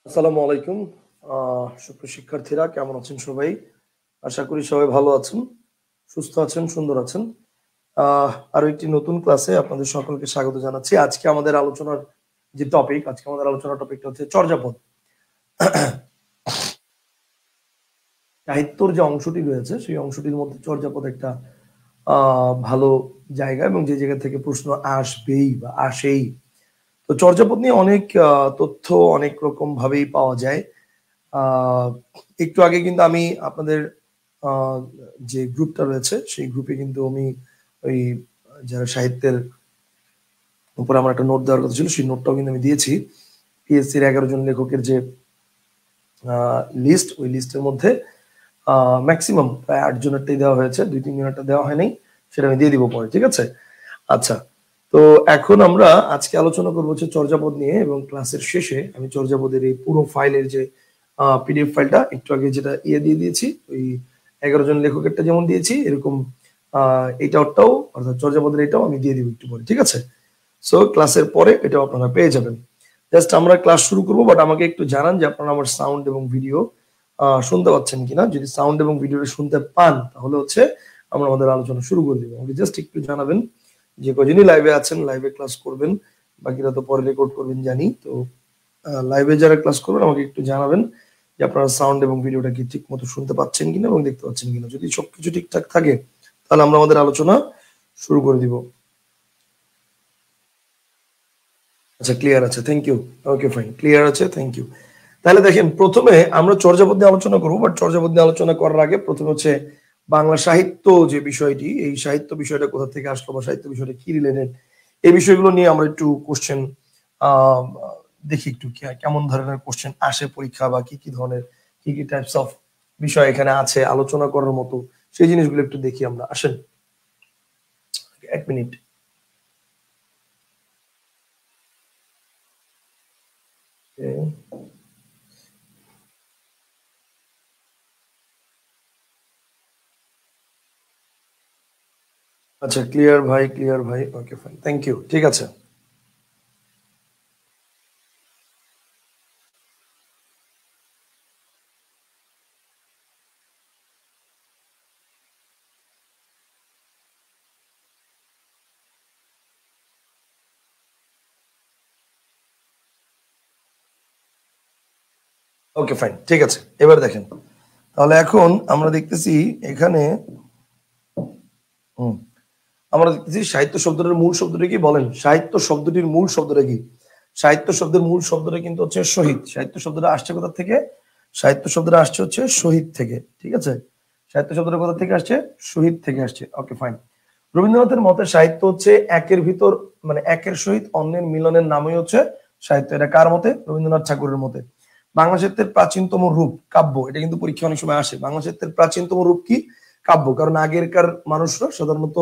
আসসালামু আলাইকুম। সুপ্রিয় শিক্ষার্থীরা কেমন আছেন সবাই? আশা করি সবাই ভালো আছেন, সুস্থ আছেন, সুন্দর আছেন। আরো একটি নতুন ক্লাসে আপনাদের সকলকে স্বাগত জানাচ্ছি। আজকে আমাদের আলোচনার টপিকটা হচ্ছে চর্যাপদ। সাহিত্যর যে অংশটি রয়েছে সেই অংশটির মধ্যে চর্যাপদ একটা ভালো জায়গা এবং যে জায়গা থেকে প্রশ্ন আসবেই বা আসেই। তো চর্যাপদ নিয়ে অনেক তথ্য অনেক রকম ভাবেই পাওয়া যায়। একটু আগে কিন্তু আমি আপনাদের যে গ্রুপটা রয়েছে সেই গ্রুপে কিন্তু আমি ওই যারা সাহিত্যের উপর আমার একটা নোট দেওয়ার কথা ছিল সেই নোটটাও কিন্তু আমি দিয়েছি। পিএসসির 11 জন লেখকের যে লিস্ট, ওই লিস্টের মধ্যে ম্যাক্সিমাম প্রায় 8 জনেরটাই দেওয়া হয়েছে, 2-3 জনেরটা দেওয়া হয়নি, সেটা আমি দিয়ে দিব পরে, ঠিক আছে? আচ্ছা, তো এখন আমরা আজকে আলোচনা করবো হচ্ছে চর্যাপদ নিয়ে, এবং ক্লাসের শেষে আমি চর্যাপদের এই পুরো ফাইলের যে পিডিএফ ফাইলটা একটু আগে যেটা দিয়ে দিয়েছি, ওই 11 জন লেখকেরটা যেমন দিয়েছি এরকম এইটাও অর্থাৎ চর্যাপদের এটাও আমি দিয়ে দিব একটু পরে, ঠিক আছে? সো ক্লাসের পরে এটাও আপনারা পেয়ে যাবেন। জাস্ট আমরা ক্লাস শুরু করবো, বাট আমাকে একটু জানান যে আপনারা আমার সাউন্ড এবং ভিডিও শুনতে পাচ্ছেন কিনা। যদি সাউন্ড এবং ভিডিও শুনতে পান তাহলে হচ্ছে আমরা আমাদের আলোচনা শুরু করে দিব। আমাকে জাস্ট একটু জানাবেন যে কজনই লাইভে আছেন, লাইভে ক্লাস করবেন, বাকিরা তো পরে রেকর্ড করবেন জানি। তো লাইভে যারা ক্লাস করবেন আমাকে একটু জানাবেন যে আপনারা সাউন্ড এবং ভিডিওটা কি ঠিক মতো শুনতে পাচ্ছেন কিনা এবং দেখতে পাচ্ছেন কিনা। যদি সবকিছু ঠিকঠাক থাকে তাহলে আমরা আমাদের আলোচনা শুরু করে দিব। আচ্ছা, ক্লিয়ার আছে, thank you. Okay, fine, clear আছে, থ্যাংক ইউ। তাহলে দেখেন, প্রথমে আমরা চর্যাপদ নিয়ে আলোচনা করবো, বাট চর্যাপদ নিয়ে আলোচনা করার আগে প্রথমে হচ্ছে বাংলা সাহিত্য যে বিষয়টি, এই সাহিত্য বিষয়টা কোথা থেকে আসলো বা সাহিত্য বিষয়টা কি রিলেটেড, এই বিষয়গুলো নিয়ে আমরা একটু কোশ্চেন দেখি, একটু কেমন ধরনের কোশ্চেন আসে পরীক্ষা, বা কি কি ধরনের কি কি টাইপস অফ বিষয় এখানে আছে আলোচনা করার মতো, সেই জিনিসগুলো একটু দেখি আমরা। আসেন, 1 মিনিট। আচ্ছা, ক্লিয়ার ভাই, ক্লিয়ার ভাই, ওকে ফাইন, থ্যাংক ইউ, ঠিক আছে। ওকে ফাইন, ঠিক আছে। এবার দেখেন, তাহলে এখন আমরা দেখতেছি এখানে আমরা দেখতেছি সাহিত্য শব্দটার মূল শব্দটা কি বলেন? সাহিত্য শব্দটির মূল শব্দটা কি? সাহিত্য শব্দের মূল শব্দটা কিন্তু হচ্ছে শহীদ। সাহিত্য শব্দটা আসছে কোথা থেকে? সাহিত্য শব্দটা আসছে হচ্ছে শহীদ থেকে, ঠিক আছে? সাহিত্য শব্দটা কোথা থেকে আসছে? শহীদ থেকে আসছে, ওকে ফাইন। রবীন্দ্রনাথের মতে সাহিত্য হচ্ছে একের ভিতর, মানে একের সহিত অন্যের মিলনের নামই হচ্ছে সাহিত্য। এটা কার মতে? রবীন্দ্রনাথ ঠাকুরের মতে। বাংলা সাহিত্যের প্রাচীনতম রূপ কাব্য। এটা কিন্তু পরীক্ষা অনেক সময় আসে। বাংলা সাহিত্যের প্রাচীনতম রূপ কি? কাব্য। কারণ আগেরকার মানুষরা সাধারণত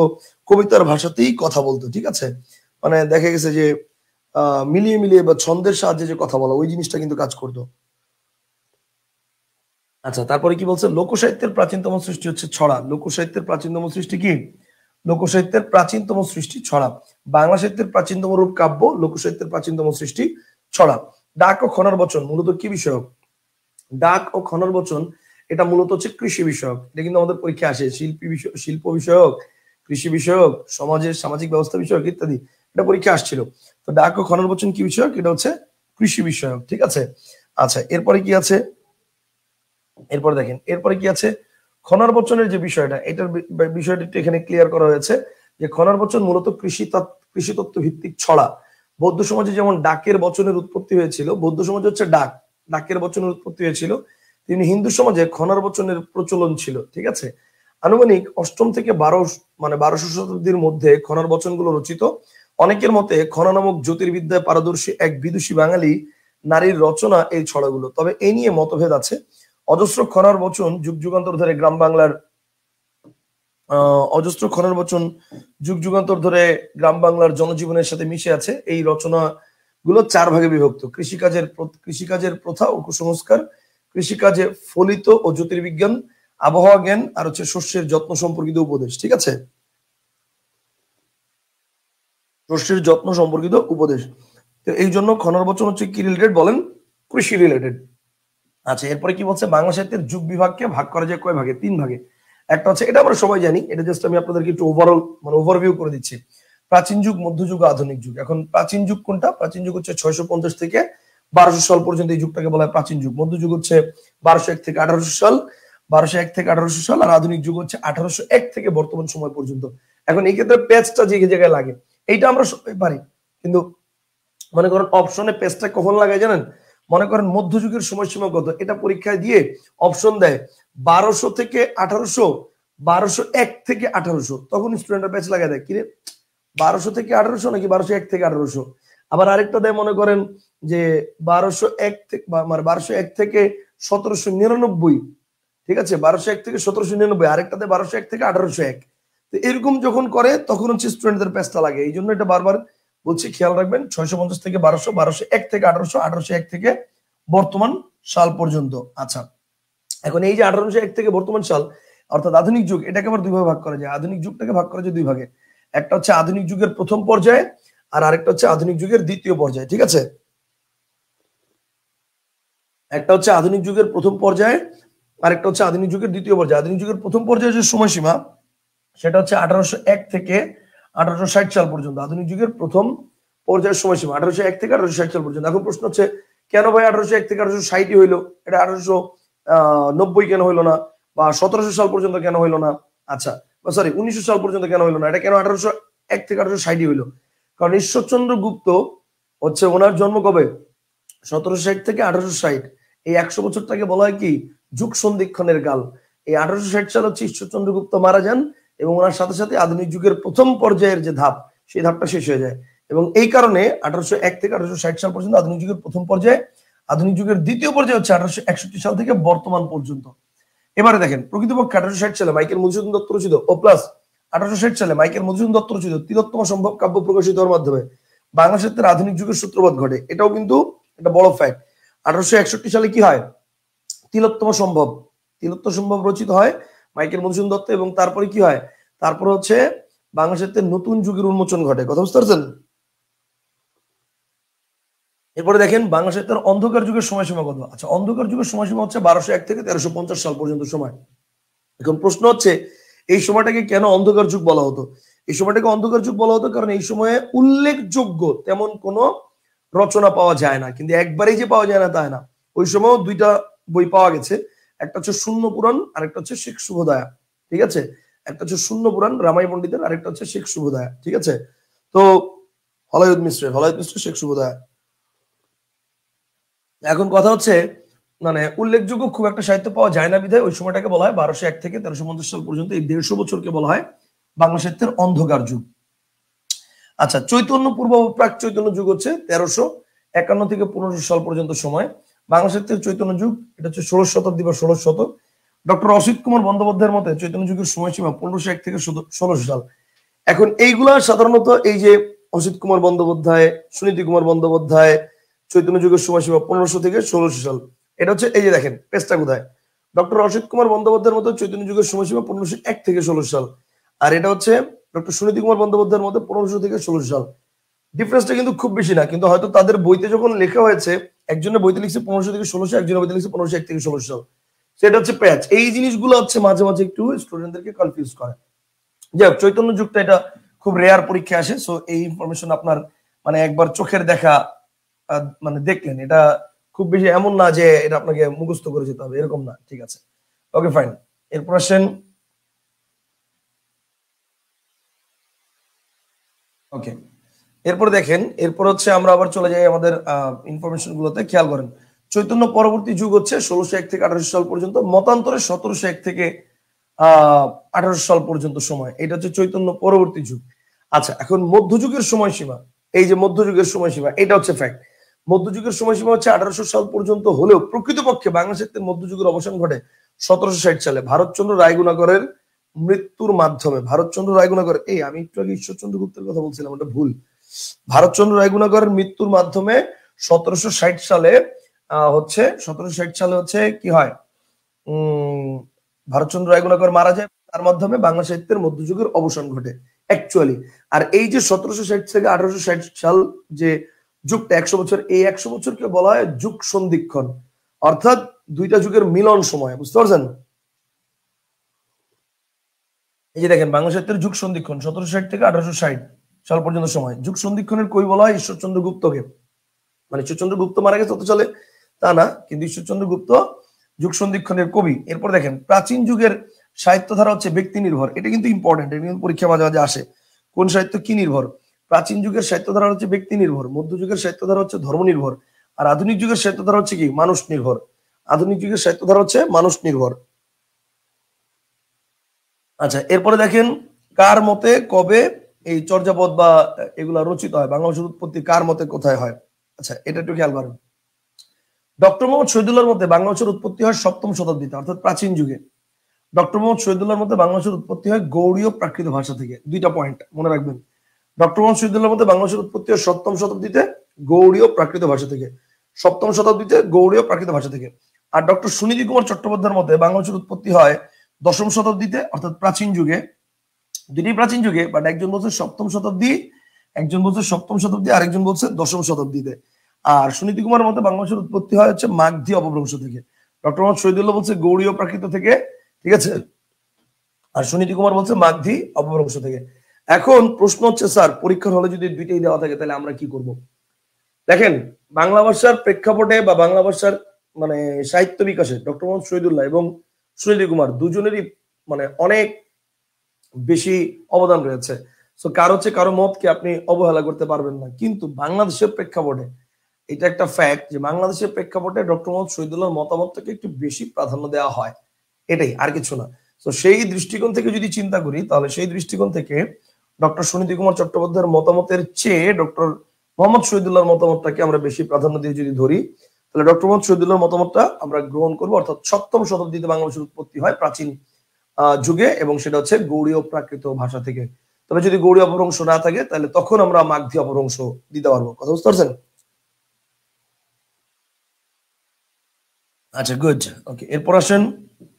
কবিতার ভাষাতেই কথা বলতো, ঠিক আছে? মানে দেখা গেছে যে মিলিয়ে মিলিয়ে বা ছন্দের সাহায্যে যে কথা বলা, ওই জিনিসটা কিন্তু কাজ করতো। আচ্ছা, তারপরে কি বলছে? লোকসাহিত্যের প্রাচীনতম সৃষ্টি হচ্ছে ছড়া। লোকসাহিত্যের প্রাচীনতম সৃষ্টি কি? লোকসাহিত্যের প্রাচীনতম সৃষ্টি ছড়া। বাংলা সাহিত্যের প্রাচীনতম রূপ কাব্য, লোকসাহিত্যের প্রাচীনতম সৃষ্টি ছড়া। ডাক ও খনার বচন মূলত কি বিষয়ক? ডাক ও খনন বচন এটা মূলত হচ্ছে কৃষি বিষয়ক। এটা কিন্তু আমাদের পরীক্ষা আসে, শিল্প বিষয়ক, কৃষি বিষয়ক, সমাজের সামাজিক ব্যবস্থা বিষয়ক ইত্যাদি। এটা পরীক্ষা আসছিল। তো ডাক ও খনন বচন কি বিষয়ক? এটা হচ্ছে কৃষি বিষয়ক, ঠিক আছে? আচ্ছা, এরপরে কি আছে? এরপরে দেখেন, এরপরে কি আছে? খনার বচনের যে বিষয়টা, এটার বিষয়টা একটু এখানে ক্লিয়ার করা হয়েছে যে খনার বচন মূলত কৃষি তত্ত্ব ভিত্তিক ছড়া। বৌদ্ধ সমাজে যেমন ডাকের বচনের উৎপত্তি হয়েছিল, বৌদ্ধ সমাজে হচ্ছে ডাকের বচনের উৎপত্তি হয়েছিল, তিনি হিন্দু সমাজে খনার বচনের প্রচলন ছিল, ঠিক আছে? আনুমানিক 8ম থেকে 1200 শতাব্দীর মধ্যে খনার বচনগুলো রচিত। অনেকের মতে খনা নামক জ্যোতির্বিদ্যায় পারদর্শী এক বিদুষী বাঙালি নারীর রচনা এই ছড়াগুলো। তবে এই নিয়ে মতভেদ আছে। অজস্র খনার বচন যুগ যুগান্তর ধরে গ্রাম বাংলার অজস্র খনার বচন যুগ যুগান্তর ধরে গ্রাম বাংলার জনজীবনের সাথে মিশে আছে। এই রচনা গুলো 4 ভাগে বিভক্ত: কৃষিকাজের প্রথা ও কুসংস্কার, কৃষিকাজে ফলিত ও জ্যোতির্বিজ্ঞান, আবহাওয়া জ্ঞান, আর হচ্ছে শস্যের যত্ন সম্পর্কিত উপদেশ, ঠিক আছে? শস্যের যত্ন সম্পর্কিত উপদেশ। তো এই জন্য খনার বচন হচ্ছে কি রিলেটেড বলেন? কৃষি রিলেটেড। আচ্ছা, এরপরে কি বলছে, বাংলা সাহিত্যের যুগ বিভাগকে ভাগ করা যায় কয় ভাগে? 3 ভাগে। একটা হচ্ছে, এটা আমরা সবাই জানি, এটা জাস্ট আমি আপনাদেরকে একটু ওভারঅল মানে ওভারভিউ করে দিচ্ছি। প্রাচীন যুগ, মধ্যযুগ, আধুনিক যুগ। এখন প্রাচীন যুগ কোনটা? প্রাচীন যুগ হচ্ছে 650 থেকে 1200 সাল পর্যন্ত, এই যুগটাকে বলা হয় প্রাচীন যুগ। মধ্যযুগ হচ্ছে 1201 থেকে 1800 সাল, 1201 থেকে 1800 সাল। আর আধুনিক যুগ হচ্ছে 1801 থেকে বর্তমান সময় পর্যন্ত। এখন এই ক্ষেত্রে পেজটা যে জায়গায় লাগে এইটা আমরা সবাই পারি, কিন্তু মনে করেন অপশনে পেজটা কখন লাগায় জানেন? মনে করেন মধ্যযুগের সময়সীমা কত, এটা পরীক্ষায় দিয়ে অপশন দেয় 1200 থেকে 1800, 1201 থেকে 1800, তখন স্টুডেন্টরা পেজ লাগায় দেয় কিরে 1200 থেকে 1800 নাকি 1201 থেকে 1800। আবার আরেকটা দেয় মনে করেন যে 1201 থেকে মানে 1201 থেকে 1799, ঠিক আছে, 1201 থেকে 1799, আরেকটা দেয় 1201 থেকে 1801। তো এরকম যখন করে তখন হচ্ছে স্টুডেন্টদের পেজটা লাগে। এই জন্য এটা বারবার বলছি, খেয়াল রাখবেন। 650 থেকে 1200, 1201 থেকে 1800, 1801 থেকে বর্তমান সাল পর্যন্ত। আচ্ছা, এখন এই যে 1801 থেকে বর্তমান সাল অর্থাৎ আধুনিক যুগ, এটাকে আবার দুই ভাগে ভাগ করা যায়। আধুনিক যুগটাকে ভাগ করা যায় দুই ভাগে। একটা হচ্ছে আধুনিক যুগের প্রথম পর্যায়ে, আর আরেকটা হচ্ছে আধুনিক যুগের দ্বিতীয় পর্যায়ে, ঠিক আছে। একটা হচ্ছে আধুনিক যুগের প্রথম পর্যায়ে, আরেকটা হচ্ছে আধুনিক যুগের দ্বিতীয় পর্যায়ে। আধুনিক যুগের প্রথম পর্যায়ে যে সময়সীমা সেটা হচ্ছে 1801 থেকে 1860 সাল পর্যন্ত। আধুনিক যুগের প্রথম পর্যায়ের সময়সীমা 1801 থেকে 1860 সাল পর্যন্ত। এখন প্রশ্ন হচ্ছে, কেন ভাই 1801 থেকে 1860 হইলো, এটা 1890 কেন হইলো না, বা 1700 সাল পর্যন্ত কেন হইলো না? আচ্ছা, সরি 1900 সাল পর্যন্ত কেন হইলো না? এটা কেন 1801 থেকে 1860 হইলো? কারণ ঈশ্বরচন্দ্র গুপ্ত হচ্ছে, ওনার জন্ম কবে? 1760 থেকে 1860। এই 100 বছরটাকে বলা হয় কি? যুগ সন্ধিক্ষণের কাল। এই 1860 সাল হচ্ছে ঈশ্বরচন্দ্র গুপ্ত মারা যান, এবং ওনার সাথে সাথে আধুনিক যুগের প্রথম পর্যায়ের যে ধাপ, সেই ধাপটা শেষ হয়ে যায়। এবং এই কারণে 1801 থেকে 1860 সাল পর্যন্ত আধুনিক যুগের প্রথম পর্যায়ে, আধুনিক যুগের দ্বিতীয় পর্যায়ে হচ্ছে 1861 সাল থেকে বর্তমান পর্যন্ত। এবারে দেখেন, প্রকৃতপক্ষে 1860 সালে মাইকেল মধুসূদন দত্ত রচিত ও প্লাস 1860 সালে মাইকেল মধুসূদন দত্ত রচিত তিলোত্তমা সম্ভব কাব্য প্রকাশিত হওয়ার মাধ্যমে বাংলা সাহিত্যের আধুনিক যুগের সূত্রপাত ঘটে। এটাও কিন্তু একটা বড় ফ্যাক্ট। 1861 সালে কি হয়? তিলোত্তমা সম্ভব, তিলোত্তমা সম্ভব রচিত হয় মাইকেল মধুসূদন দত্ত, এবং তারপরে কি হয়? তারপর হচ্ছে বাংলা সাহিত্যের নতুন যুগের উন্মোচন ঘটে। কথা বুঝতে পারছেন? এরপরে দেখেন বাংলা সাহিত্যের অন্ধকার যুগের সময়সীমা কত। আচ্ছা, অন্ধকার যুগের সময়সীমা হচ্ছে 1201 থেকে 1350 সাল পর্যন্ত সময়। এখন প্রশ্ন হচ্ছে, এই সময়টাকে কেন অন্ধকার যুগ বলা হতো? এই সময়টাকে অন্ধকার যুগ বলা হতো কারণ এই সময়ে উল্লেখযোগ্য তেমন কোনো রচনা পাওয়া যায় না। কিন্তু একবারেই যে পাওয়া যায় না তা না, ওই সময় দুইটা বই পাওয়া গেছে। একটা হচ্ছে শূন্য পুরাণ, আরেকটা হচ্ছে শেখ শুভদয়া, ঠিক আছে। একটা হচ্ছে শূন্য পুরাণ রামাই পণ্ডিতের, আরেকটা হচ্ছে শেখ শুভদয়া, ঠিক আছে। তো হলায়ুদ মিশ্রের শেখ শুভদয়া। এখন কথা হচ্ছে, মানে উল্লেখযোগ্য খুব একটা সাহিত্য পাওয়া যায় না বিধায় ওই সময়টাকে বলা হয় 1201 থেকে 1350 সাল পর্যন্ত, এই 150 বছরকে বলা হয় বাংলা সাহিত্যের অন্ধকার যুগ। আচ্ছা, চৈতন্য পূর্ব প্রাক চৈতন্য যুগ হচ্ছে 1351 থেকে 1500 সাল পর্যন্ত সময়। বাংলা সাহিত্যের চৈতন্য যুগ এটা হচ্ছে 16 শতাব্দী বা 16 শতক। ডক্টর অসিত কুমার বন্দ্যোপাধ্যায়ের মতে চৈতন্য যুগের সময়সীমা 1501 থেকে 1600 সাল। এখন এইগুলা সাধারণত এই যে অসিত কুমার বন্দ্যোপাধ্যায়, সুনীতি কুমার বন্দ্যোপাধ্যায়, চৈতন্য যুগের সময়সীমা 1500 থেকে 1600 সাল, এটা হচ্ছে এই যে দেখেন পেজটা কোথায়। ডক্টর অসিত কুমার বন্দ্যোপাধ্যায়ের মতো চৈতন্য যুগের সময়সীমা 1501 থেকে 1600 সাল, আর এটা হচ্ছে ডক্টর সুনীতি কুমার বন্দ্যোপাধ্যায়ের মতো 1500 থেকে 1600 সাল। ডিফারেন্সটা কিন্তু খুব বেশি না, কিন্তু হয়তো তাদের বইতে যখন লেখা হয়েছে, একজনের বইতে লিখছে 1500 থেকে 1600, একজনের বইতে লিখছে 1501 থেকে 1600 সাল। সেটা হচ্ছে প্যাচ। এই জিনিসগুলো হচ্ছে মাঝে মাঝে একটু স্টুডেন্টদেরকে কনফিউজ করে। যাই হোক, চৈতন্য যুগটা এটা খুব রেয়ার পরীক্ষা আসে, সো এই ইনফরমেশন আপনার মানে একবার চোখের দেখা মানে দেখলেন, এটা খুব বেশি এমন না যে এটা আপনাকে মুখস্থ করে যেতে হবে, এরকম না, ঠিক আছে। ওকে ফাইন, এরপর আসেন। ওকে, এরপর দেখেন, এরপর হচ্ছে আমরা আবার চলে যাই আমাদের ইনফরমেশন গুলোতে। খেয়াল করেন, চৈতন্য পরবর্তী যুগ হচ্ছে 1601 থেকে 1800 সাল পর্যন্ত, মতান্তরে 1701 থেকে 1800 সাল পর্যন্ত সময়, এটা হচ্ছে চৈতন্য পরবর্তী যুগ। আচ্ছা, এখন মধ্যযুগের সময়সীমা, এই যে মধ্যযুগের সময়সীমা, এটা হচ্ছে ফ্যাক্ট। মধ্যযুগের সময়সীমা হচ্ছে 1800 সাল পর্যন্ত হলেও প্রকৃতপক্ষে বাংলা সাহিত্যের মধ্যযুগের অবসান ঘটে 1760 সালে ভারতচন্দ্র রায়গুণাকরের মৃত্যুর মাধ্যমে। ভারতচন্দ্র রায়গুণাকর, এই আমি একটু আগে ঈশ্বরচন্দ্র গুপ্তের কথা বলছিলাম, ওটা ভুল। ভারতচন্দ্র রায়গুণাকরের মৃত্যুর মাধ্যমে 1760 সালে হচ্ছে 1760 সালে হচ্ছে কি হয়, ভারতচন্দ্র রায়গুণাকর মারা যায়, তার মাধ্যমে বাংলা সাহিত্যের মধ্যযুগের অবসান ঘটে অ্যাকচুয়ালি। আর এই যে 1760 থেকে 1860 সাল যে যুগটা 100 বছর, এই 100 বছরকে বলা হয় যুগ সন্ধিক্ষণ, অর্থাৎ দুইটা যুগের মিলন সময়। বুঝতে পারছেন? এই যে দেখেন বাংলা সাহিত্যের যুগ সন্ধিক্ষণ 1760 থেকে 1860 সাল পর্যন্ত সময়। যুগ সন্ধিক্ষণের কবি বলা হয় ঈশ্বরচন্দ্র গুপ্তকে। মানে ঈশ্বরচন্দ্র গুপ্ত মারা গেছে তত সালে তা না, কিন্তু ঈশ্বরচন্দ্র গুপ্ত যুগ সন্ধিক্ষণের কবি। এরপর দেখেন প্রাচীন যুগের সাহিত্য ধারা হচ্ছে ব্যক্তি নির্ভর। এটা কিন্তু ইম্পর্টেন্ট, এটা কিন্তু পরীক্ষা মাঝে মাঝে আসে। কোন সাহিত্য কি নির্ভর? প্রাচীন যুগের সাহিত্য ধারা হচ্ছে ব্যক্তি নির্ভর, মধ্যযুগের সাহিত্য ধারা হচ্ছে ধর্ম নির্ভর, আর আধুনিক যুগের সাহিত্য ধারা হচ্ছে কি মানুষ নির্ভর। আধুনিক যুগের সাহিত্য ধারা হচ্ছে মানুষ নির্ভর। আচ্ছা, এরপরে দেখেন কার মতে কবে এই চর্যাপদ বা এগুলা রচিত হয়, বাংলা ভাষার উৎপত্তি কার মতে কোথায় হয়? আচ্ছা, এটা একটু খেয়াল করেন। ডক্টর মোহাম্মদ শহীদুল্লাহর মতে বাংলা ভাষার উৎপত্তি হয় 7ম শতাব্দীতে, অর্থাৎ প্রাচীন যুগে। ডক্টর মোহাম্মদ শহীদুল্লাহর মতে বাংলা ভাষার উৎপত্তি হয় গৌড়ীয় প্রাকৃত ভাষা থেকে। দুইটা পয়েন্ট মনে রাখবেন। ডক্টর মোহাম্মদ শহীদুল্লাহর মতে বাংলা ভাষার উৎপত্তি হয় 7ম শতাব্দীতে গৌড়ীয় প্রাকৃত ভাষা থেকে। 7ম শতাব্দীতে গৌড়ীয় প্রাকৃত ভাষা থেকে। আর ডক্টর সুনীতি কুমার চট্টোপাধ্যায়ের মতে বাংলা ভাষার উৎপত্তি হয় 10ম শতাব্দীতে, অর্থাৎ প্রাচীন যুগে। দুটি প্রাচীন যুগে, বাট একজন বলছে 7ম শতাব্দী, একজন বলছে 7ম শতাব্দী, আরেকজন বলছে 10ম শতাব্দীতে। আর সুনীতি কুমারের মতে বাংলা ভাষার উৎপত্তি হয় হচ্ছে মাগধী অপভ্রংশ থেকে। ডক্টর মোহাম্মদ শহীদুল্লাহ বলছে গৌড়ীয় প্রাকৃত থেকে, ঠিক আছে, আর সুনীতি কুমার বলছে মাগধী অপভ্রংশ থেকে। এখন প্রশ্ন হচ্ছে স্যার পরীক্ষার হলে যদি দুইটাই দেওয়া থাকে তাহলে আমরা কি করব? দেখেন বাংলা ভাষার প্রেক্ষাপটে বা বাংলা ভাষার মানে সাহিত্য বিকাশে ডক্টর মোহাম্মদ শহীদুল্লাহ এবং সুনীতি কুমার দুজনেরই মানে অনেক বেশি অবদান রয়েছে। সো কারো হচ্ছে কারো মতকে আপনি অবহেলা করতে পারবেন না। কিন্তু বাংলাদেশের প্রেক্ষাপটে এটা একটা ফ্যাক্ট যে বাংলাদেশের প্রেক্ষাপটে ডক্টর মোহাম্মদ শহীদুল্লাহর মতামতটাকে একটু বেশি প্রাধান্য দেওয়া হয়, এটাই, আর কিছু না। তো সেই দৃষ্টিকোণ থেকে যদি চিন্তা করি তাহলে সেই দৃষ্টিকোণ থেকে ডক্টর সুনীতি কুমার চট্টোপাধ্যায়ের মতামতের চেয়ে ডক্টর মোহাম্মদ শহীদুল্লাহর মতামতটাকে আমরা বেশি প্রাধান্য দিয়ে যদি ধরি তাহলে ডক্টর মোহাম্মদ শহীদুল্লাহর মতামতটা আমরা গ্রহণ করবো। অর্থাৎ 7ম শতাব্দীতে বাংলাদেশের উৎপত্তি হয় প্রাচীন যুগে, এবং সেটা হচ্ছে গৌড়ীয় প্রাকৃত ভাষা থেকে। তবে যদি গৌড়ীয় অপভ্রংশ না থাকে তাহলে তখন আমরা মাগধী অপভ্রংশ দিতে পারবো। কথা বুঝতে পারছেন? আচ্ছা, গুড, ওকে। এরপর আসেন,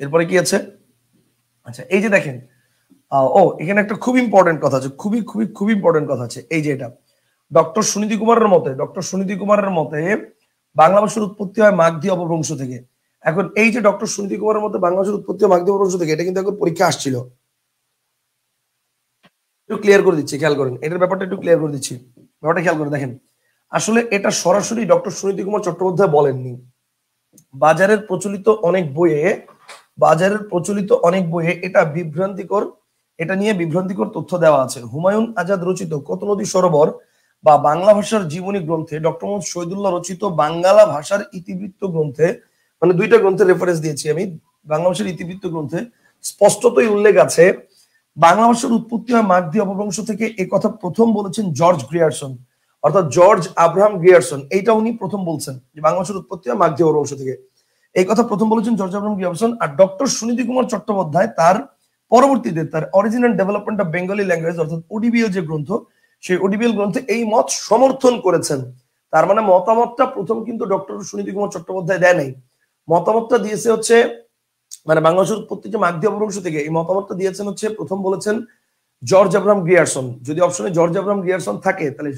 এরপরে কি আছে? আচ্ছা, এই যে দেখেন এখানে একটা খুব ইম্পর্টেন্ট কথা আছে, খুবই খুবই খুব ইম্পর্টেন্ট কথা আছে। এই যে এটা ডক্টর সুনীতি কুমারের মতে, ডক্টর সুনীতি কুমারের মতে বাংলা ভাষার উৎপত্তি হয় মাগধী অপভ্রংশ থেকে। এখন এই যে ডক্টর সুনীতি কুমারের মতে বাংলা ভাষার উৎপত্তি হয় মাগধী অপভ্রংশ থেকে, এটা কিন্তু একবার পরীক্ষা আসছিল। একটু ক্লিয়ার করে দিচ্ছি, খেয়াল করেন, এটার ব্যাপারটা একটু ক্লিয়ার করে দিচ্ছি। ব্যাপারটা খেয়াল করে দেখেন, আসলে এটা সরাসরি ডক্টর সুনীতি কুমার চট্টোপাধ্যায় বলেননি। বাজারের প্রচলিত অনেক বইয়ে, বাজারের প্রচলিত অনেক বইয়ে এটা বিভ্রান্তিকর, এটা নিয়ে বিভ্রান্তিকর তথ্য দেওয়া আছে। হুমায়ুন আজাদ রচিত কত নদী সরোবর বা বাংলা ভাষার জীবনী গ্রন্থে, ডক্টর মোহাম্মদ শহীদুল্লাহ রচিত বাংলা ভাষার ইতিবৃত্ত গ্রন্থে, মানে দুইটা গ্রন্থের রেফারেন্স দিয়েছি আমি, বাংলা ভাষার ইতিবৃত্ত গ্রন্থে স্পষ্টতই উল্লেখ আছে বাংলা ভাষার উৎপত্তি হয় মাগধী অপভ্রংশ থেকে। এ কথা প্রথম বলেছেন জর্জ গ্রিয়ারসন, অর্থাৎ জর্জ আব্রাহাম গ্রিয়ারসন। এইটা উনি প্রথম বলছেন যে বাংলা ভাষার উৎপত্তি হয় মাগধী অপভ্রংশ থেকে। এই কথা প্রথম বলেছেন জর্জ আব্রাহাম গ্রিয়ারসন। আর ডক্টর সুনীতি কুমার চট্টোপাধ্যায় তার পরবর্তীতে তার original development of Bengali language অর্থাৎ ওডিবিএল যে গ্রন্থ, সেই ওডিবিএল গ্রন্থে এই মত সমর্থন করেছেন। তার মানে মতামতটা প্রথম কিন্তু ডক্টর সুনীতি কুমার চট্টোপাধ্যায় দেয় নাই, মতামতটা দিয়েছে হচ্ছে মানে বাংলা ভাষার উৎপত্তি যে মাগধী অপভ্রংশ থেকে, এই মতামতটা দিয়েছেন হচ্ছে প্রথম বলেছেন জর্জ আব্রাহাম গ্রিয়ারসন। যদি অপশনে জর্জ আব্রাহাম গ্রিয়ারসন থাকে তাহলে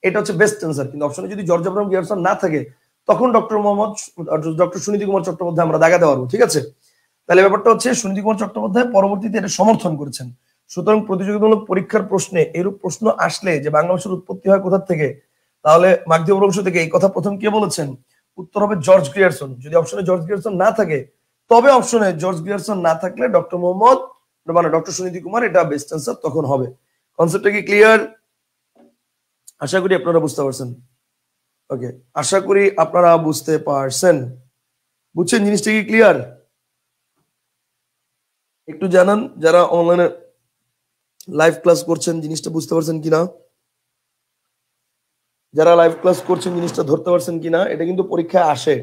এটা হচ্ছে বেস্ট অ্যান্সার, কিন্তু অপশনে যদি জর্জ আব্রাহাম গ্রিয়ারসন না থাকে তখন ডক্টর সুনীতি কুমার চট্টোপাধ্যায় আমরা দাগাতে পারবো। ঠিক আছে, তাহলে ব্যাপারটা হচ্ছে সুনীতি কুমার চট্টোপাধ্যায় পরবর্তীতে এটা সমর্থন করেছেন। সুতরাং প্রতিযোগিতামূলক পরীক্ষার প্রশ্নে এরূপ প্রশ্ন আসলে যে বাংলা ভাষার উৎপত্তি হয় কোথা থেকে, তাহলে মাগধী অপভ্রংশ থেকে, এই কথা প্রথম কে বলেছেন? উত্তর হবে জর্জ গ্রিয়ারসন। যদি অপশনে জর্জ গ্রিয়ারসন না থাকে, তবে অপশনে জর্জ গ্রিয়ারসন না থাকলে ডক্টর মোহাম্মদ মানে ডক্টর সুনীতি কুমার এটা বেস্ট অ্যান্সার তখন হবে। কনসেপ্টটা কি ক্লিয়ার? আশা করি আপনারা বুঝতে পারছেন। ওকে, আশা করি আপনারা বুঝতে পারছেন, বুঝছেন জিনিসটা কি ক্লিয়ার? একটু জানান যারা অনলাইনে লাইভ ক্লাস করছেন জিনিসটা বুঝতে পারছেন কিনা, যারা লাইভ ক্লাস করছেন জিনিসটা ধরতে পারছেন কিনা। এটা কিন্তু পরীক্ষায় আসে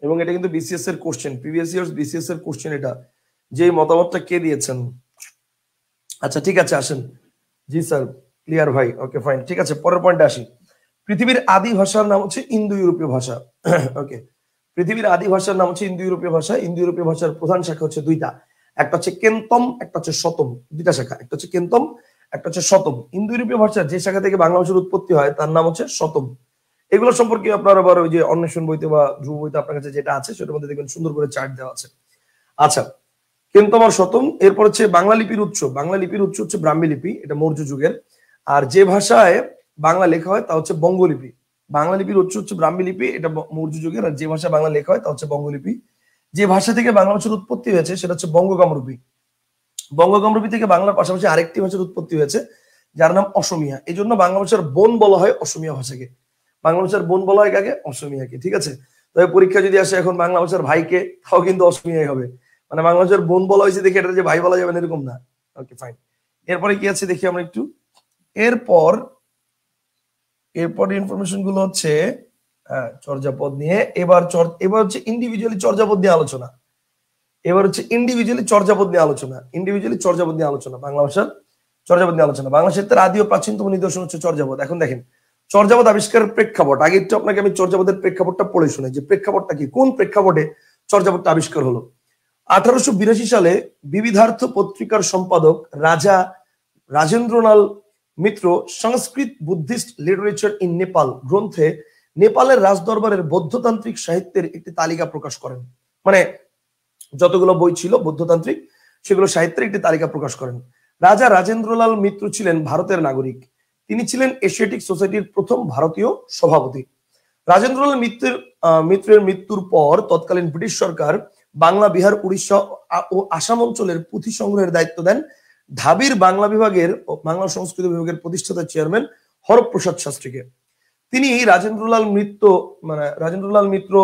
এবং এটা কিন্তু বিসিএস এর কোশ্চেন, প্রিভিয়াস ইয়ার্স বিসিএস এর কোশ্চেন এটা, যে মতামতটা কে দিয়েছেন। আচ্ছা ঠিক আছে, আসেন। জি স্যার, ক্লিয়ার ভাই, ওকে ফাইন, ঠিক আছে। পরের পয়েন্টে আসি। পৃথিবীর আদি ভাষার নাম হচ্ছে ইন্দো ইউরোপীয় ভাষা। ওকে, পৃথিবীর আদি ভাষার নাম হচ্ছে ইন্দো ইউরোপীয় ভাষা। ইন্দো ইউরোপীয় ভাষার প্রধান শাখা হচ্ছে দুইটা, একটা হচ্ছে কেন্তম, একটা হচ্ছে শতম। দুইটা শাখা, একটা হচ্ছে কেন্তম, একটা হচ্ছে শতম। ইন্দো ইউরোপীয় ভাষার যে শাখা থেকে বাংলা ভাষার উৎপত্তি হয় তার নাম হচ্ছে শতম। এগুলো সম্পর্কে আপনার আবার ওই যে অন্বেষণ বইতে বা ধ্রুব বইতে আপনার কাছে যেটা আছে সেটার মধ্যে দেখবেন সুন্দর করে চার্ট দেওয়া আছে। আচ্ছা, কিন্তু আমার শতম। এরপর হচ্ছে বাংলা লিপির উৎস। বাংলা লিপির উৎস হচ্ছে ব্রাহ্মী লিপি, এটা মৌর্য যুগের। আর যে ভাষায় বাংলা লেখা হয় তা হচ্ছে বঙ্গলিপি। বাংলা লিপির উৎস হচ্ছে ব্রাহ্মী লিপি, এটা মৌর্য যুগের। আর যে ভাষায় বাংলা লেখা হয় তা হচ্ছে বঙ্গলিপি। যে ভাষা থেকে বাংলা ভাষার উৎপত্তি হয়েছে সেটা হচ্ছে বঙ্গকামরূপী। বঙ্গকামরূপী থেকে বাংলার পাশাপাশি আরেকটি ভাষার উৎপত্তি হয়েছে যার নাম অসমীয়া। এই জন্য বাংলা ভাষার বোন বলা হয় অসমীয়া ভাষাকে। বাংলা ভাষার বোন বলা হয় কাকে? অসমীয়াকে। ঠিক আছে, তবে পরীক্ষা যদি আসে এখন বাংলা ভাষার ভাইকে, তাও কিন্তু অসমীয়াই হবে। মানে বাংলা ভাষার বোন বলা হয়েছে দেখে এটা যে ভাই বলা যাবে না এরকম না। Okay fine. এরপরে কি আছে দেখি আমরা একটু। এরপর ইনফরমেশন গুলো হচ্ছে চর্যাপদ নিয়ে। এবার হচ্ছে ইন্ডিভিজুয়ালি চর্যাপদ নিয়ে আলোচনা। ইন্ডিভিজুয়ালি চর্যাপদ নিয়ে আলোচনা, বাংলা ভাষার চর্যাপদ নিয়ে আলোচনা। বাংলা সাহিত্যের আদি ও প্রাচীনতম নিদর্শন হচ্ছে চর্যাপদ। এখন দেখেন চর্যাপদ আবিষ্কারের প্রেক্ষাপট। আগে একটু আপনাকে আমি চর্যাপদের প্রেক্ষাপটটা পড়ে শুনাই যে প্রেক্ষাপটটা কি, কোন প্রেক্ষাপটে চর্যাপদটা আবিষ্কার হলো। 1882 সালে বিবিধার্থ পত্রিকার সম্পাদক রাজেন্দ্রলাল মিত্র সংস্কৃত বুদ্ধিস্ট লিটারেচার ইন নেপাল গ্রন্থে নেপালের রাজদরবারের বৌদ্ধতান্ত্রিক সাহিত্যের একটি তালিকা প্রকাশ করেন। মানে যতগুলো বই ছিল বৌদ্ধতান্ত্রিক, সেগুলো সাহিত্যের একটি তালিকা প্রকাশ করেন। রাজা রাজেন্দ্রলাল মিত্র ছিলেন ভারতের নাগরিক। তিনি ছিলেন এশিয়াটিক সোসাইটির প্রথম ভারতীয় সভাপতি। রাজেন্দ্রলাল মিত্রের মৃত্যুর পর তৎকালীন ব্রিটিশ সরকার বাংলা, বিহার, উড়িষ্যা ও আসাম অঞ্চলের পুঁথি সংগ্রহের দায়িত্ব দেন ঢাবির বাংলা সংস্কৃত বিভাগের প্রতিষ্ঠাতা চেয়ারম্যান হরপ্রসাদ শাস্ত্রীকে। তিনি রাজেন্দ্রলাল মিত্র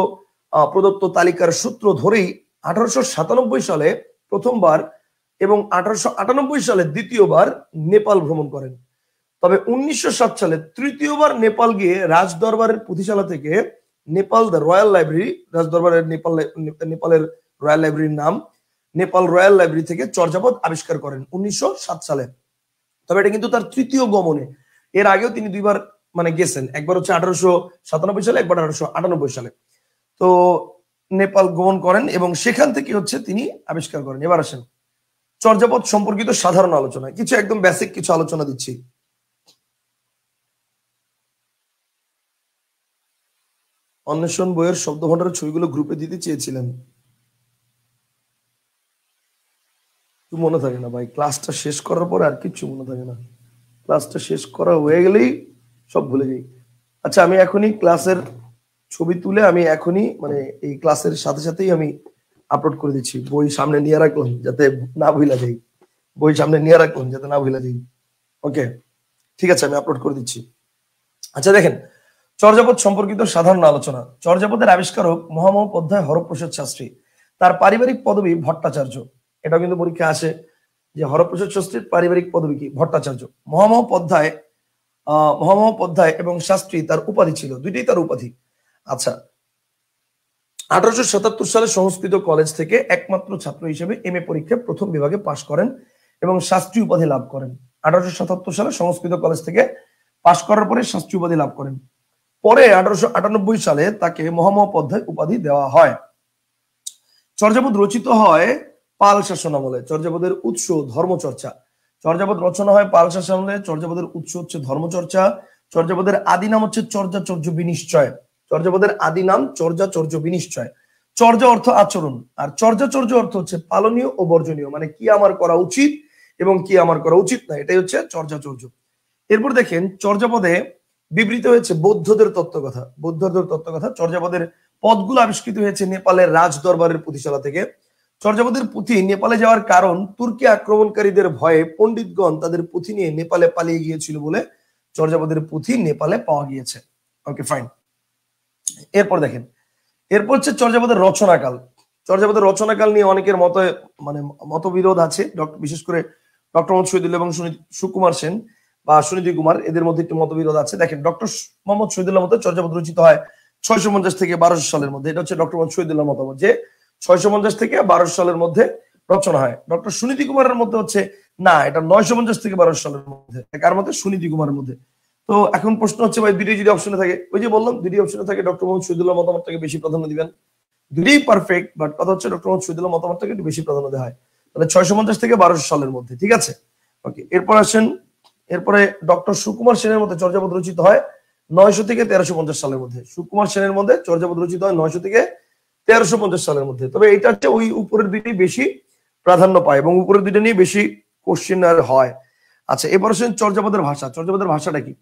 প্রদত্ত তালিকার সূত্র ধরেই 1897 সালে প্রথমবার এবং 1898 সালে দ্বিতীয়বার নেপাল ভ্রমণ করেন। তবে 1907 সালে তৃতীয়বার নেপাল গিয়ে রাজদরবারের পুঁথিশালা থেকে নেপাল রয়্যাল লাইব্রেরি, রাজদরবারের নেপালের রয়্যাল লাইব্রেরির নাম নেপাল রয়্যাল লাইব্রেরি থেকে চর্যাপদ আবিষ্কার করেন 1907 সালে। তবে এটা কিন্তু তার তৃতীয় গমনে। এর আগেও তিনি দুইবার গেছেন, একবার হচ্ছে 1897 সালে, একবার 1898 সালে। তো নেপাল গমন করেন এবং সেখান থেকে হচ্ছে তিনি আবিষ্কার করেন। এবার আসেন চর্যাপদ সম্পর্কিত সাধারণ আলোচনা, কিছু একদম বেসিক কিছু আলোচনা দিচ্ছি। অন্বেষণ বইয়ের শব্দভাণ্ডারের ছবিগুলো গ্রুপে দিতে চেয়েছিলেন, মনে থাকে না ভাই। ক্লাসটা শেষ করার পর আর কিছু মনে থাকে না। ক্লাসটা শেষ করা হয়ে গেলেই সব ভুলে যাই। আচ্ছা, আমি এখনই ক্লাসের ছবি তুলে আমি এখনই এই ক্লাসের সাথে সাথেই আমি আপলোড করে দিচ্ছি। বই সামনে নিয়ে রাখলাম যাতে না ভুলা যাই। ওকে, ঠিক আছে, আমি আপলোড করে দিচ্ছি। আচ্ছা দেখেন, চর্যাপদ সম্পর্কিত সাধারণ আলোচনা। চর্যাপদের আবিষ্কারক মহামহোপাধ্যায় হরপ্রসাদ শাস্ত্রী। তার পারিবারিক পদবী ভট্টাচার্য। এটা কিন্তু পরীক্ষা আসে যে হরপ্রসাদ শাস্ত্রীর পারিবারিক পদবী কি? ভট্টাচার্য। মহামহোপাধ্যায় এবং শাস্ত্রী তার উপাধি ছিল, দুইটাই তার উপাধি। আচ্ছা, 1877 সালে সংস্কৃত কলেজ থেকে একমাত্র ছাত্র হিসেবে MA পরীক্ষায় প্রথম বিভাগে পাশ করেন এবং শাস্ত্রী উপাধি লাভ করেন। 1877 সালে সংস্কৃত কলেজ থেকে পাশ করার পরে শাস্ত্রী উপাধি লাভ করেন। পরে 1898 সালে তাকে মহামহোপাধ্যায় উপাধি দেওয়া হয়। চর্যাপদ রচিত হয় পাল শাসন আমলে। চর্যাপদের উৎস ধর্মচর্চা। চর্যাপদ রচনা হয় পাল শাসন আমলে। চর্যাপদের উৎস হচ্ছে ধর্মচর্চা। চর্যাপদের আদি নাম হচ্ছে চর্যাচর্য বিনিশ্চয়। চর্যাপদের আদি নাম চর্যাচর্য বিনিশ্চয়। চর্যা অর্থ আচরণ, আর চর্যাচর্য অর্থ হচ্ছে পালনীয় ও বর্জনীয়, মানে কি আমার করা উচিত এবং কি আমার করা উচিত না, এটাই হচ্ছে চর্যাচর্য। এরপর দেখেন চর্যাপদে বিবৃত হয়েছে বৌদ্ধদের তত্ত্বকথা। চর্যাপদের পদগুলো আবিষ্কৃত হয়েছে নেপালের রাজদরবারের পুঁথিশালা থেকে। চর্যাপদের পুঁথি নেপালে যাওয়ার কারণ তুর্কি আক্রমণকারীদের ভয়ে পণ্ডিতগণ তাদের পুঁথি নিয়ে নেপালে পালিয়ে গিয়েছিল বলে চর্যাপদের পুঁথি নেপালে পাওয়া গিয়েছে। Okay fine. এরপর হচ্ছে চর্যাপদের রচনাকাল। চর্যাপদের রচনাকাল নিয়ে অনেকের মতবিরোধ আছে, বিশেষ করে ডক্টর মোহাম্মদ শহীদুল্লাহ এবং সুকুমার সেন বা সুনীতি কুমার, এদের মধ্যে একটু মতবিরোধ আছে। দেখেন, ডক্টর মোহাম্মদ শহীদুল্লাহ মতে চর্যাপদ রচিত হয় 650 থেকে 1200 সালের মধ্যে। এটা হচ্ছে ডক্টর মোহাম্মদ শহীদুল্লাহ মতামত যে 650 থেকে 1200 সালের মধ্যে রচনা হয়। ডক্টর সুনীতি কুমারের মধ্যে হচ্ছে না, এটা 950 থেকে 1200 সালের মধ্যে। কার মধ্যে? সুনীতি কুমারের মধ্যে। তো এখন প্রশ্ন হচ্ছে ভাই, দুইটি যদি অপশনে থাকে, ওই যে বললাম দুইটি অপশনে থাকে, ডক্টর মোহাম্মদ শহীদুল্লাহ মতামতটাকে বেশি প্রাধান্য দিবেন। দুইটাই পারফেক্ট, বাট কথা হচ্ছে ডক্টর মোহাম্মদ শহীদুল্লাহ মতামতটাকে একটু বেশি প্রাধান্য দেওয়া হয়। তাহলে 650 থেকে 1200 সালের মধ্যে, ঠিক আছে। ওকে, এরপরে ডক্টর সুকুমার সেনের মতে চর্যাপদ রচিত হয় 900 থেকে 1350 সালের মধ্যে। সুকুমার সেনের মধ্যে চর্যাপদ রচিত হয় 900 থেকে 1350 সালের মধ্যে। তবে এটা হচ্ছে ওই উপরের দুইটি বেশি প্রাধান্য পায় এবং উপরের দুইটা নিয়ে বেশি কোশ্চেন আর হয়। আচ্ছা, এবার আসেন চর্যাপদের ভাষা। চর্যাপদের ভাষাটা কি?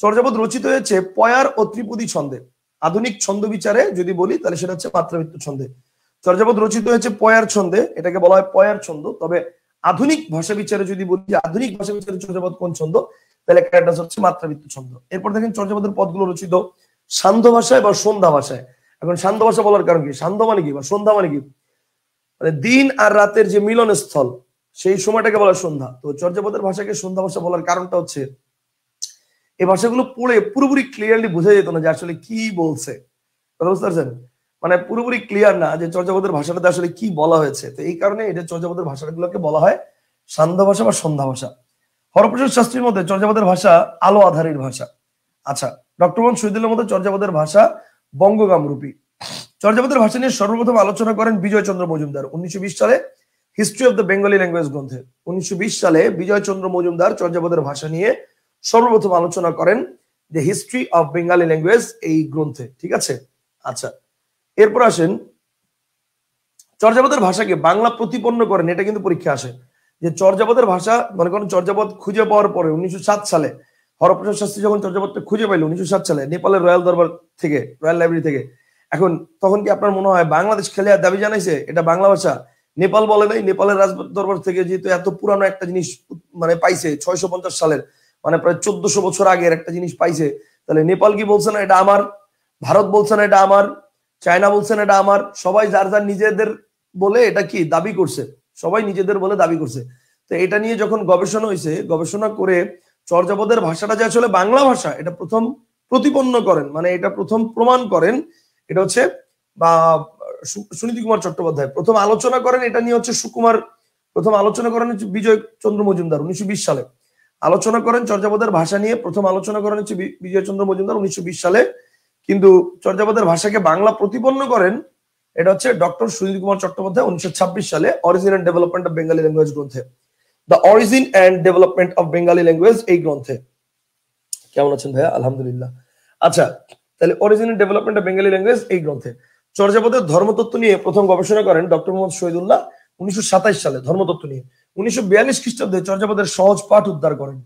চর্যাপদ রচিত হয়েছে পয়ার ও ত্রিপদী ছন্দে। আধুনিক ছন্দ বিচারে যদি বলি তাহলে সেটা হচ্ছে মাত্রাবৃত্ত ছন্দে। চর্যাপদ রচিত হয়েছে পয়ার ছন্দে, এটাকে বলা হয় পয়ার ছন্দ। তবে আধুনিক ভাষা বিচারে যদি বলি যে আধুনিক ভাষা বিচারে চর্যাপদ কোন ছন্দ, তাহলে এটা হচ্ছে মাত্রাবৃত্ত ছন্দ। এরপর দেখেন চর্যাপদের পদগুলো রচিত সান্ধ্য ভাষায় বা সন্ধ্যা ভাষায়। এখন সান্ধ্য ভাষা বলার কারণ কি? সান্ধ্য মানে কি বা সন্ধ্যা মানে কি? মানে দিন আর রাতের যে মিলন স্থল, সেই সময়টাকে বলা সন্ধ্যা। তো চর্যাপদের ভাষাকে সন্ধ্যা ভাষা বলার কারণটা হচ্ছে এই ভাষাগুলো পড়ে পুরোপুরি ক্লিয়ারলি বোঝা যেত না যে আসলে কি বলছে। কথা বুঝতে পারছেন? মানে পুরোপুরি ক্লিয়ার না যে চর্যাপদের ভাষাটাতে আসলে কি বলা হয়েছে। তো এই কারণে এটা চর্যাপদের ভাষাগুলোকে বলা হয় সান্ধ্য ভাষা বা সন্ধ্যা ভাষা। হরপ্রসাদ শাস্ত্রীর মধ্যে চর্যাপদের ভাষা আলো আধারীর ভাষা। আচ্ছা, ডক্টর মোহাম্মদ শহীদুল্লাহর মধ্যে চর্যাপদের ভাষা বঙ্গগামরূপী। চর্যাপদের ভাষা নিয়ে সর্বপ্রথম আলোচনা করেন বিজয় চন্দ্র মজুমদার 1920 সালে history of the Bengali language গ্রন্থে। 1920 সালে বিজয় চন্দ্র মজুমদার চর্যাপদের ভাষা নিয়ে সর্বপ্রথম আলোচনা করেন the history of Bengali language এই গ্রন্থে। ঠিক আছে। আচ্ছা, এরপর আসেন চর্যাপদের ভাষাকে বাংলা প্রতিপন্ন করেন। এটা কিন্তু পরীক্ষা আসে যে চর্যাপদের ভাষা, মনে করেন চর্যাপদ খুঁজে পাওয়ার পরে 1907 সালে হরপ্রসাদ শাস্ত্রী যখন চর্যাপদটা খুঁজে পাইল 1907 সালে নেপালের রয়্যাল দরবার থেকে, রয়্যাল লাইব্রেরি থেকে, এখন তখন কি আপনার মনে হয় বাংলাদেশ খেলে দাবি জানাইছে এটা বাংলা ভাষা? নেপাল বলে নাই। নেপালের রাজ দরবার থেকে যেহেতু এত পুরানো একটা জিনিস মানে পাইছে 650 সালের, মানে প্রায় 1400 বছর আগের একটা জিনিস পাইছে, তাহলে নেপাল কি বলছে না এটা আমার? ভারত বলছে না এটা আমার? চায়না বলছে না এটা আমার? সবাই যার যার নিজেদের বলে এটা কি দাবি করছে, সবাই নিজেদের বলে দাবি করছে। তো এটা নিয়ে যখন গবেষণা হয়েছে, গবেষণা করে চর্যাপদের ভাষাটা যে আসলে বাংলা ভাষা এটা প্রথম প্রতিপন্ন করেন, মানে এটা প্রথম প্রমাণ করেন, এটা হচ্ছে বা সুনীতি কুমার চট্টোপাধ্যায় প্রথম আলোচনা করেন এটা নিয়ে হচ্ছে সুকুমার, প্রথম আলোচনা করেন হচ্ছে বিজয় চন্দ্র মজুমদার 1920 সালে আলোচনা করেন চর্যাপদের ভাষা নিয়ে, প্রথম আলোচনা করেন হচ্ছে বিজয় চন্দ্র মজুমদার 1920 সালে। কিন্তু চর্যাপদের ভাষাকে বাংলা প্রতিপন্ন করেন এটা হচ্ছে ডক্টর সুনীতি কুমার চট্টোপাধ্যায় 1926 সালে origin and development of Bengali language গ্রন্থে। The origin and development of Bengali language এই গ্রন্থে। কেমন আছেন ভাইয়া? আলহামদুলিল্লাহ। আচ্ছা, তাহলে origin and development of Bengali language এই গ্রন্থে চর্যাপদের ধর্মতত্ত্ব নিয়ে প্রথম গবেষণা করেন ডক্টর মোহাম্মদ শহীদুল্লাহ 1927 সালে ধর্মতত্ত্ব নিয়ে। 1942 খ্রিস্টাব্দে চর্যাপদের সহজ পাঠ উদ্ধার করেন।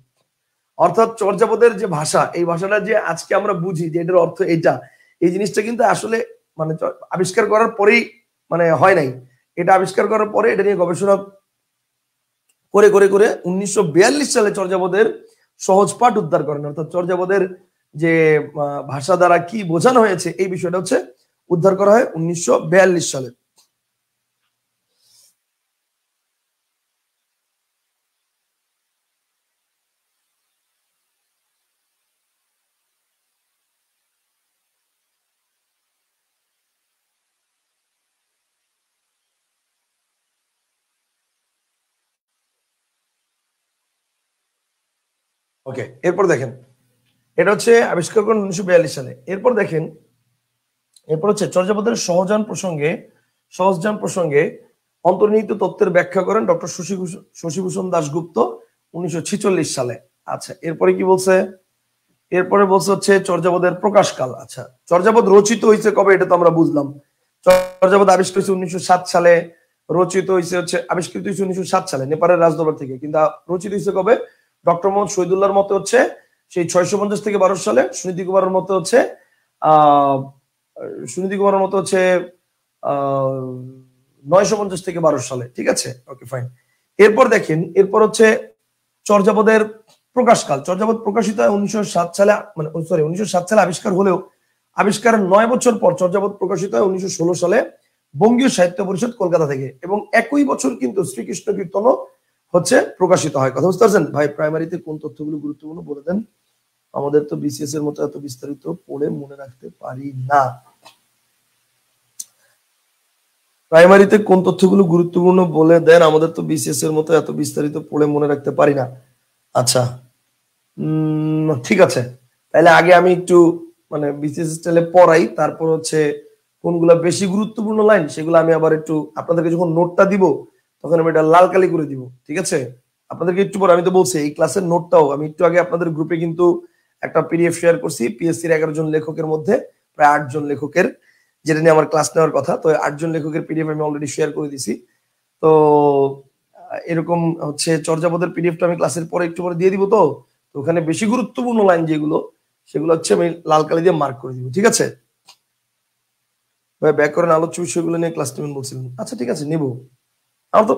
অর্থাৎ চর্যাপদের যে ভাষা, এই ভাষাটা যে আজকে আমরা বুঝি যে এটার অর্থ এটা, এই জিনিসটা কিন্তু আসলে মানে আবিষ্কার করার পরেই মানে হয় নাই। এটা আবিষ্কার করার পরে এটা নিয়ে গবেষণা করে করে করে 1942 সালে চর্যাপদের সহজ পাঠ উদ্ধার করেন। অর্থাৎ চর্যাপদের যে ভাষা দ্বারা কি বোঝানো হয়েছে এই বিষয়টা হচ্ছে উদ্ধার করা হয় 1942 সালে। ওকে, এরপর দেখেন এটা হচ্ছে আবিষ্কার করেন 1942 সালে। এরপর দেখেন এরপর হচ্ছে চর্যাপদের সহজযান প্রসঙ্গে অন্তর্নিহিত তত্ত্বের ব্যাখ্যা করেন ডক্টর শশীভূষণ দাশগুপ্ত 1946 সালে। আচ্ছা, এরপরে কি বলছে? এরপরে বলছে হচ্ছে চর্যাপদের প্রকাশকাল। আচ্ছা, চর্যাপদ রচিত হয়েছে কবে এটা তো আমরা বুঝলাম। চর্যাপদ আবিষ্কৃত হয়েছে 1907 সালে, রচিত হয়েছে হচ্ছে আবিষ্কৃত হয়েছে 1907 সালে নেপালের রাজদরবার থেকে। কিন্তু রচিত হয়েছে কবে? ডক্টর মোহাম্মদ শহীদুল্লাহর মতে হচ্ছে সেই 650 থেকে 12 সালে, সুনীতি কুমারের মতে হচ্ছে আহ সুনীতি কুমারের মতো হচ্ছে 950 থেকে 12 সালে। ঠিক আছে, ওকে ফাইন। এরপর দেখেন এরপর হচ্ছে চর্যাপদের প্রকাশকাল। চর্যাপদ প্রকাশিত হয় 1907 সালে, মানে সরি 1907 সালে আবিষ্কার হলেও আবিষ্কারের 9 বছর পর চর্যাপদ প্রকাশিত হয় 1916 সালে বঙ্গীয় সাহিত্য পরিষদ কলকাতা থেকে। এবং একই বছর কিন্তু শ্রীকৃষ্ণ কীর্তনও হচ্ছে প্রকাশিত হয়। কথা বুঝতে পারছেন ভাই? প্রাইমারিতে কোন তথ্যগুলো গুরুত্বপূর্ণ বলে দেন, আমাদের তো বিসিএস এর মতো এত বিস্তারিত পড়ে মনে রাখতে পারি না। প্রাইমারিতে কোন তথ্যগুলো গুরুত্বপূর্ণ বলে দেন, আমাদের তো বিসিএস এর মতো এত বিস্তারিত পড়ে মনে রাখতে পারি না। আচ্ছা, ঠিক আছে, তাহলে আগে আমি একটু মানে বিসিএস স্টাইলে পড়াই, তারপর হচ্ছে কোনগুলা বেশি গুরুত্বপূর্ণ লাইন সেগুলো আমি আবার একটু আপনাদেরকে যখন নোটটা দিব তখন আমি এটা লাল কালি করে দিব। ঠিক আছে, আপনাদেরকে একটু পরে, আমি তো বলছি এই ক্লাসের নোটটাও আমি একটু আগে আপনাদের গ্রুপে কিন্তু একটা পিডিএফ শেয়ার করছি পিএসসির 11 জন লেখকের মধ্যে প্রায় 8 জন লেখকের, যেটা নিয়ে আমার ক্লাস নেওয়ার কথা। তো 8 জন লেখকের পিডিএফ আমি অলরেডি শেয়ার করে দিছি। তো এরকম হচ্ছে চর্যাপদের পিডিএফটা আমি ক্লাসের পরে একটু পরে দিয়ে দিব। তো ওখানে বেশি গুরুত্বপূর্ণ লাইন যেগুলো সেগুলো হচ্ছে আমি লাল কালি দিয়ে মার্ক করে দিব, ঠিক আছে? ভাই ব্যাকরণ আলোচ্য বিষয়গুলো নিয়ে ক্লাস নেবেন বলছিলেন, আচ্ছা ঠিক আছে নিব। আমার তো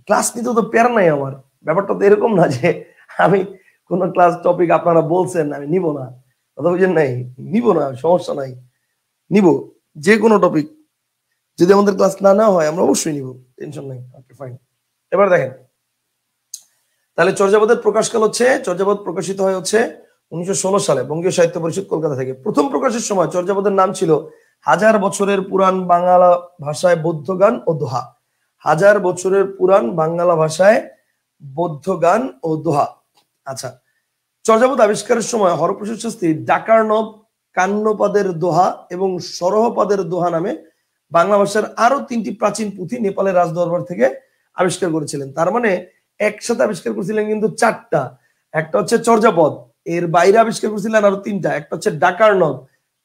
ক্লাস নিতে তো প্যারা নাই আমার, ব্যাপারটা তো এরকম না যে আমি কোন ক্লাস টপিক আপনারা বলছেন আমি নিব না, কথা বুঝেন নাই, নিব না, সমস্যা নাই, নিব যে কোনো টপিক। যদি আমাদের ক্লাস না নেওয়া হয় আমরা অবশ্যই নিব, টেনশন নাই। Okay fine. এবার দেখেন তাহলে চর্যাপদের প্রকাশকাল হচ্ছে, চর্যাপদ প্রকাশিত হয় হচ্ছে 1916 সালে বঙ্গীয় সাহিত্য পরিষদ কলকাতা থেকে। প্রথম প্রকাশের সময় চর্যাপদের নাম ছিল হাজার বছরের পুরাণ বাংলা ভাষায় বৌদ্ধ গান ও দোহা। হাজার বছরের পুরাণ বাংলা ভাষায় বৌদ্ধ গান ও দোহা। আচ্ছা, চর্যাপদ আবিষ্কারের সময় হরপ্রসাদ শাস্ত্রী ডাকার্ণব, কান্নপাদের দোহা এবং সরহপাদের দোহা নামে বাংলা ভাষার আরো 3টি প্রাচীন পুঁথি নেপালের রাজদরবার থেকে আবিষ্কার করেছিলেন। তার মানে একসাথে আবিষ্কার করেছিলেন কিন্তু 4টা। একটা হচ্ছে চর্যাপদ, এর বাইরে আবিষ্কার করেছিলেন আরো 3টা। একটা হচ্ছে ডাকার্ণব,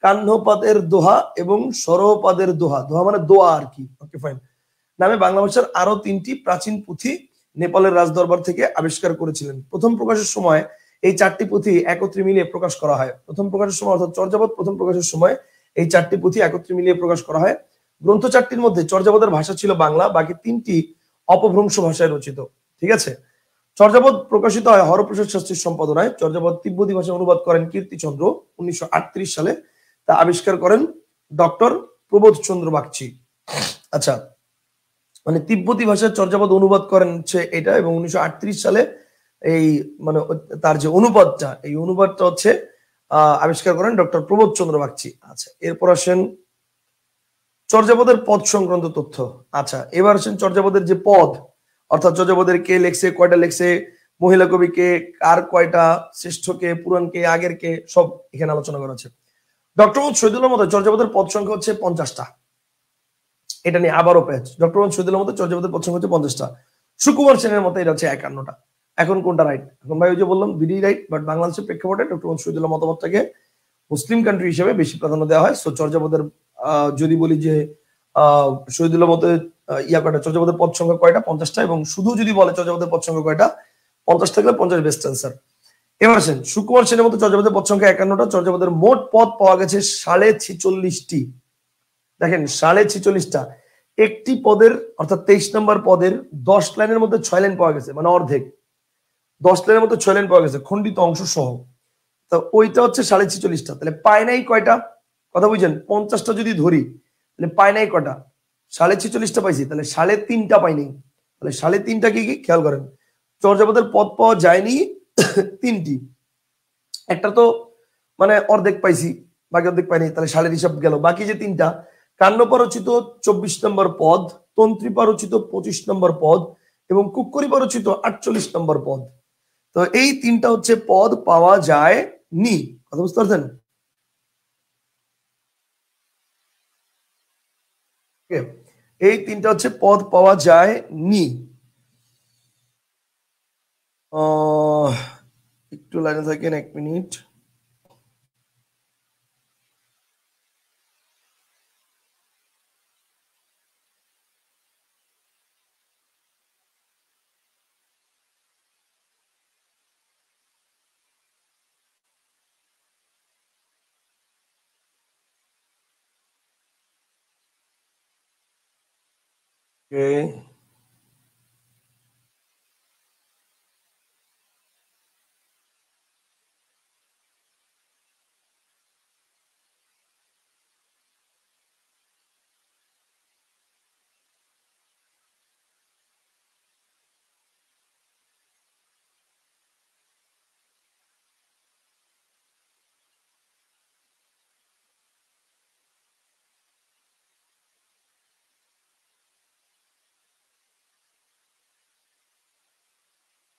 কান্নপাদের দোহা এবং সরহপাদের দোহা, দোহা মানে দোয়া আর কি, ওকে ফাইন, নামে বাংলা ভাষার আরো 3টি প্রাচীন পুঁথি নেপালের রাজদরবার থেকে আবিষ্কার করেছিলেন। প্রথম প্রকাশের সময় এই 4টি পুঁথি একত্রে মিলিয়ে প্রকাশ করা হয়। প্রথম প্রকাশের সময় অর্থাৎ চর্যাপদ প্রথম প্রকাশের সময় এই 4টি পুঁথি একত্রে মিলিয়ে প্রকাশ করা হয়। গ্রন্থ 4টির মধ্যে চর্যাপদের ভাষা ছিল বাংলা, বাকি 3টি অপভ্রংশ ভাষায় রচিত, ঠিক আছে? চর্যাপদ প্রকাশিত হয় হরপ্রসাদ শাস্ত্রীর সম্পাদনায়। চর্যাপদ তিব্বতী ভাষায় অনুবাদ করেন কীর্তিচন্দ্র 1938 সালে, তা আবিষ্কার করেন ডক্টর প্রবোধ চন্দ্র বাগচি। আচ্ছা, মানে তিব্বতী ভাষায় চর্যাপদ অনুবাদ করেন হচ্ছে এটা, এবং 1938 সালে এই মানে তার যে অনুবাদটা, এই অনুবাদটা হচ্ছে আবিষ্কার করেন ডক্টর প্রবোধ চন্দ্র বাগচি। আচ্ছা, এরপর আসেন চর্যাপদের পদ সংক্রান্ত তথ্য। আচ্ছা, এবার আসেন চর্যাপদের যে পদ, অর্থাৎ চর্যাপদের কে লেখছে, কয়টা লেখছে, মহিলা কবি কে, কার কয়টা, শ্রেষ্ঠ কে, পুরাণ কে, আগের কে, সব এখানে আলোচনা করা আছে। ডক্টর মোহাম্মদ শহীদুল্লাহর মতে চর্যাপদের পদ সংখ্যা হচ্ছে 50টা। এটা নিয়ে আবারও পেজ, ডক্টর মোহাম্মদ শহীদুল্লাহর মতে চর্যাপদের পদ সংখ্যা হচ্ছে 50টা। সুকুমার সেনের মতে এটা হচ্ছে 51টা। এখন কোনটা রাইট? এখন ভাই ওই যে বললাম দুইটাই রাইট, বাট বাংলাদেশের প্রেক্ষাপটে ডক্টর মোহাম্মদ শহীদুল্লাহ মতামতটাকে মুসলিম কান্ট্রি হিসেবে বেশি প্রাধান্য দেওয়া হয়। সো চর্যাপদের যদি বলি যে শহীদুল্লাহ মতে ইয়া কয়টা, চর্যাপদের পদ সংখ্যা কয়টা? 50টা। এবং শুধু যদি বলে চর্যাপদের পদ সংখ্যা কয়টা, 50 থাকলে 50 বেস্ট অ্যান্সার। এবার আসেন সুকুমার সেনের মতো চর্যাপদের পদ সংখ্যা 51টা। চর্যাপদের মোট পদ পাওয়া গেছে 46.5টি। দেখেন 46.5টা। একটি পদের অর্থাৎ 23 নম্বর পদের 10 লাইনের মধ্যে 6 লাইন পাওয়া গেছে, মানে অর্ধেক। 10 লাইনের মধ্যে 6 লাইন পাওয়া গেছে খণ্ডিত অংশ সহ। তো ওইটা হচ্ছে 46.5টা। তাহলে পায় নাই কয়টা? কথা বুঝছেন? 50টা যদি ধরি তাহলে পায় নাই কয়টা? 46.5টা পাইছি, তাহলে 3.5টা পাইনি। তাহলে 3.5টা কি কি খেয়াল করেন। চর্যাপদের পদ পাওয়া যায়নি 3টি, একটা তো মানে অর্ধেক পাইছি, বাকি অর্ধেক পাইনি, তাহলে সালের হিসাব গেল। বাকি যে 3টা, কান্নপারচিত 24 নম্বর পদ, তন্ত্রীপারচিত 25 নম্বর পদ এবং কুক্করিপারচিত 48 নম্বর পদ। তো এই 3টা হচ্ছে পদ পাওয়া যায় নি, কথা বুঝতে পারছেন? এই 3টা হচ্ছে পদ পাওয়া যায় নি। একটু লাইনে থাকেন 1 মিনিট।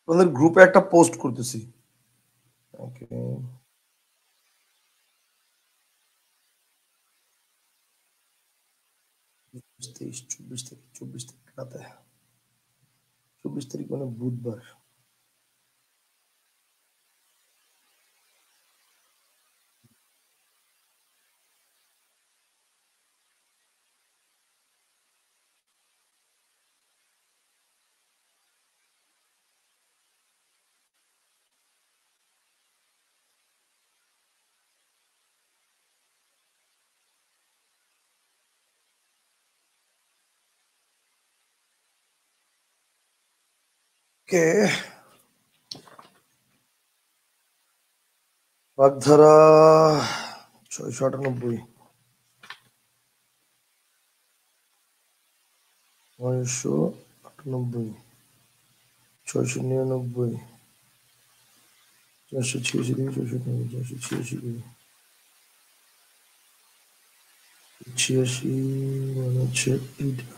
তোমাদের গ্রুপে একটা পোস্ট করতেছি। ওকে, 23, 24 তারিখ রাতে, 24 তারিখ মানে বুধবার। কে বাগধারা 698, 998, 699, 486 থেকে 499, 486 ছিয়াশি, মানে হচ্ছে এইটা।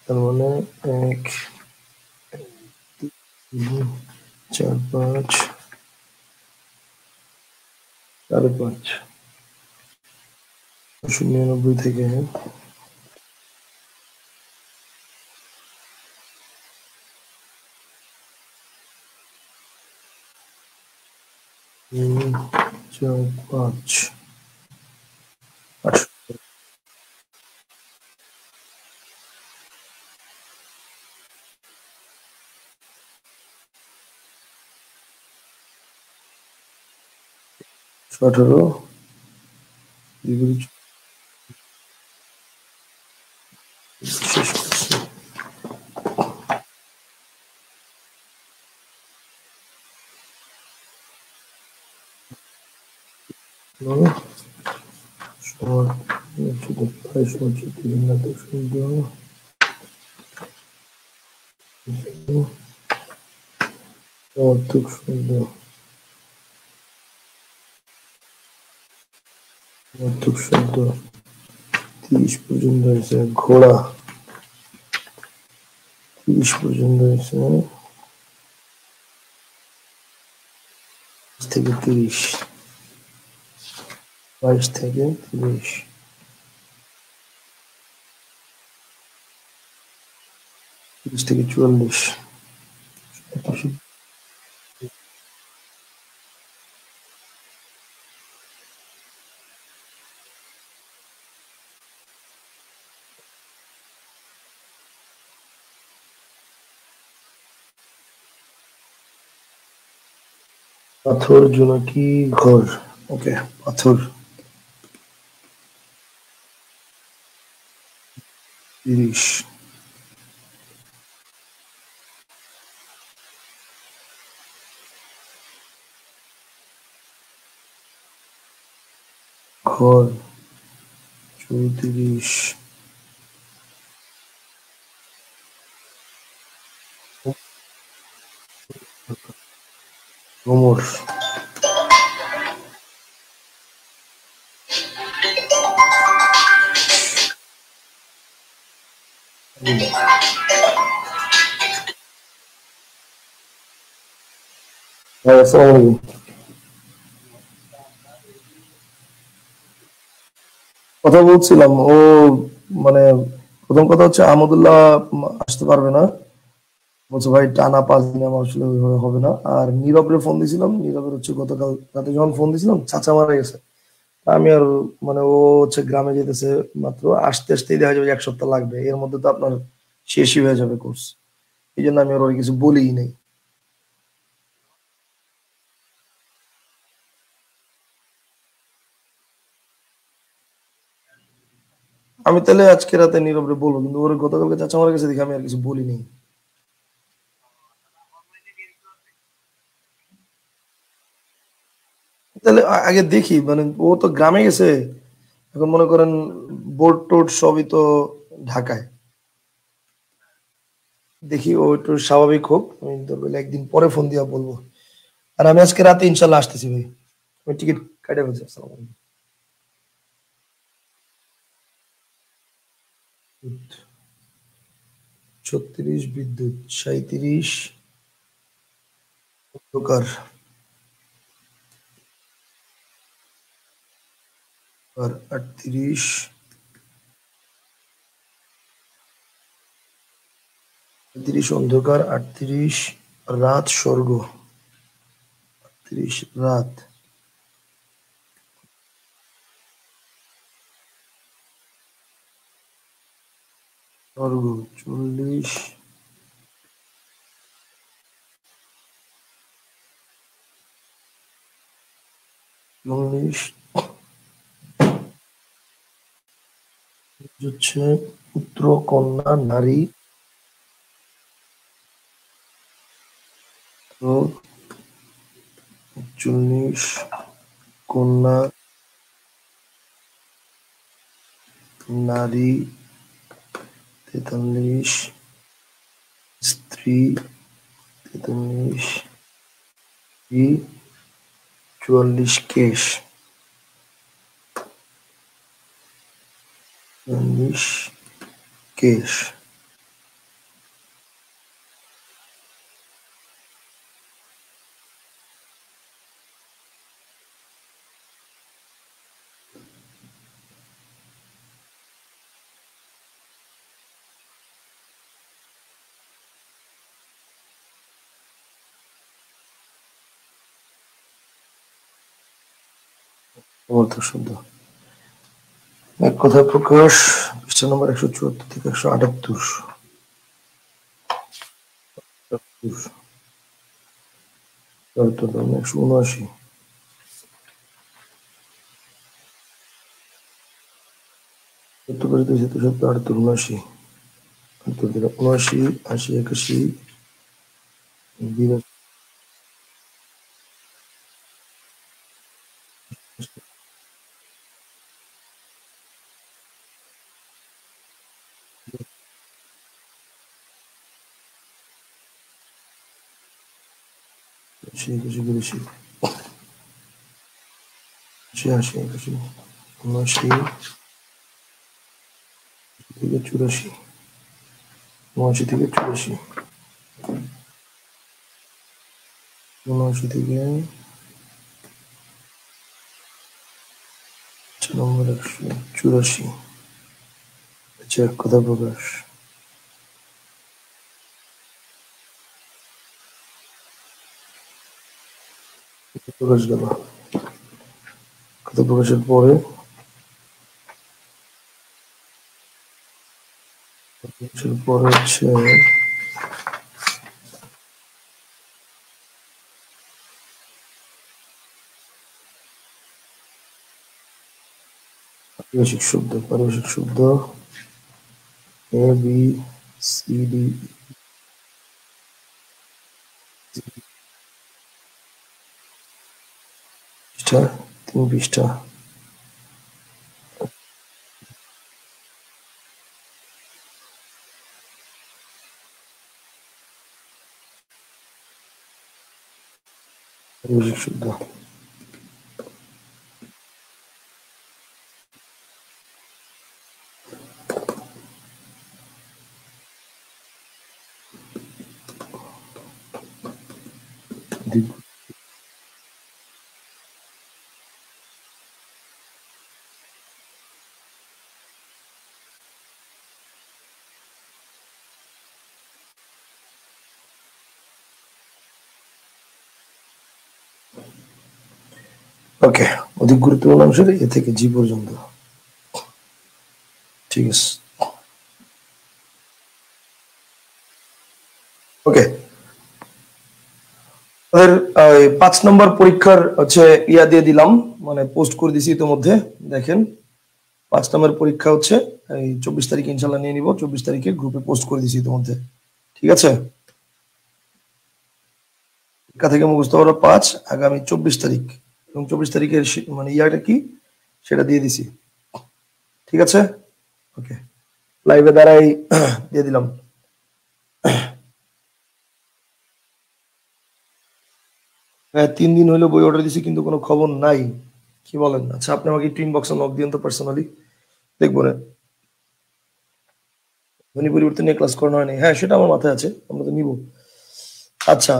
তার মানে 1, 2, 4, 5, 5.5, 499 থেকে 4, 5, 8, 18 শেষ করছি। অর্ধেক শূন্য, অর্ধেক শব্দ 30 পর্যন্ত হয়েছে। ঘোড়া 30 পর্যন্ত হয়েছে, থেকে 30, 22 থেকে 30, 30 থেকে 44, পাথর জোনাকি ঘর। ওকে, পাথর 30, ঘর 34, ভ্রমর আসসালামু আলাইকুম। কথা বলছিলাম, ও মানে প্রথম কথা হচ্ছে আহমদুল্লাহ আসতে পারবে না, বলছে ভাই টানা 5 দিন আমার আসলে ওইভাবে হবে না। আর নীরবরে ফোন দিয়েছিলাম, নীরবের হচ্ছে গতকাল রাতে যখন ফোন দিয়েছিলাম চাচা মারা গেছে। আমি আর মানে ও হচ্ছে গ্রামে যেতেছে মাত্র, আসতে আসতেই দেখা যাবে যে 1 সপ্তাহ লাগবে, এর মধ্যে তো আপনার শেষই হয়ে যাবে কোর্স। এই জন্য আমি ওর কিছু বলিই নাই। আমি তাহলে আজকে রাতে নীরবরে বলবো, কিন্তু ওর গতকালকে চাচা মারা গেছে দেখে আমি আর কিছু বলিনি। তাহলে আগে দেখি, মানে ও তো গ্রামে গেছে, এখন মনে করেন বোর্ড টোড সবই তো ঢাকায়। দেখি ও একটু স্বাভাবিক হোক, আমি দরকার হলে একদিন পরে ফোন দিয়া বলবো। আর আমি আজকে রাতে ইনশাল্লাহ আসতেছি ভাই, আমি টিকিট কাটে ফেলছি। আসসালামু আলাইকুম। 36 বিদ্যুৎ, 37 অন্ধকার, আর 38, 38 অন্ধকার, 38 রাত স্বর্গ, 38 রাত স্বর্গ, 40, 40 হচ্ছে পুত্র কন্যা নারী 41 কন্যা নারী 43 স্ত্রী 43 44 কেশ 44 কেশ অর্থ শব্দ এক কথায় প্রকাশ পৃষ্ঠা নম্বর 174 থেকে 178 179 79 80 81 82 80 81 82 80 81 থেকে 84 79 থেকে 84 79 থেকে নম্বর 184 আচ্ছা এক কথা প্রকাশ প্রকাশ গেল কথা প্রকাশের পরে হচ্ছে পারিভাষিক শব্দ এ বি সি ডি পৃষ্ঠা 3 পৃষ্ঠা পারিভাষিক শব্দ ওকে অধিক গুরুত্বপূর্ণ অংশের এ থেকে জি পর্যন্ত ঠিক আছে ওকে 5 নম্বর পরীক্ষার হচ্ছে ইয়া দিয়ে দিলাম মানে পোস্ট করে দিছি ইতিমধ্যে দেখেন 5 নম্বর পরীক্ষা হচ্ছে এই 24 তারিখে ইনশাআল্লাহ নিয়ে নিব 24 তারিখে গ্রুপে পোস্ট করে দিছি ইতিমধ্যে ঠিক আছে পরীক্ষা থেকে মুখস্থ করা 5 আগামী 24 তারিখ এবং 24 তারিখের মানে ইয়াটা কি সেটা দিয়ে দিছি ঠিক আছে ওকে লাইভে দ্বারাই দিয়ে দিলাম হ্যাঁ 3 দিন হলো বই অর্ডার দিছি কিন্তু কোনো খবর নাই কি বলেন আচ্ছা আপনি আমাকে একটু ইনবক্সে নক দিন তো পার্সোনালি দেখবো না ধ্বনি পরিবর্তন নিয়ে ক্লাস করানো হয়নি হ্যাঁ সেটা আমার মাথায় আছে আমরা তো নিব আচ্ছা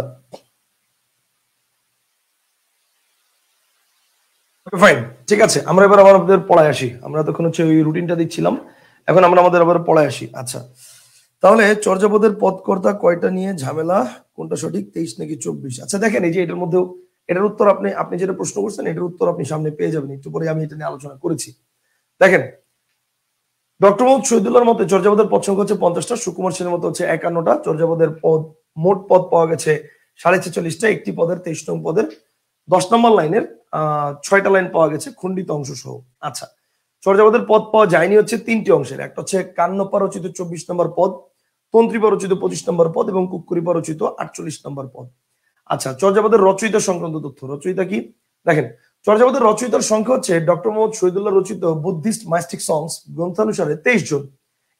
ফাইন ঠিক আছে আমরা এবার আমাদের পড়ায় আসি আমরা তখন হচ্ছে ওই রুটিনটা দিচ্ছিলাম এখন আমরা আমাদের আবার পড়ায় আসি আচ্ছা তাহলে চর্যাপদের পদকর্তা কয়টা নিয়ে ঝামেলা কোনটা সঠিক 23 নাকি 24 আচ্ছা দেখেন এই যে এটার মধ্যেও এটার উত্তর আপনি যেটা প্রশ্ন করছেন এটার উত্তর আপনি সামনে পেয়ে যাবেন একটু পরে আমি এটা নিয়ে আলোচনা করেছি দেখেন ডক্টর মোহাম্মদ শহীদুল্লাহর মতে চর্যাপদের পদ সংখ্যা হচ্ছে 50টা সুকুমার সেনের মতো হচ্ছে 51টা চর্যাপদের পদ মোট পদ পাওয়া গেছে 46.5টা একটি পদের 23 নং পদের 10 নম্বর লাইনের 6টা লাইন পাওয়া গেছে খণ্ডিত অংশ সহ আচ্ছা চর্যাপদের পদ পাওয়া যায়নি হচ্ছে 3টি অংশের একটা হচ্ছে কান্নপা রচিত 24 নম্বর পদ তন্ত্রীপা রচিত 25 নম্বর পদ এবং কুক্কুরীপা রচিত 48 নম্বর পদ আচ্ছা, চর্যাপদের রচয়িতা সংক্রান্ত তথ্য। রচয়িতা কি দেখেন, চর্যাপদের রচয়িতার সংখ্যা হচ্ছে ডক্টর মোহাম্মদ শহীদুল্লাহ রচিত বুদ্ধিস্ট মাইস্টিক সংস গ্রন্থানুসারে 23 জন।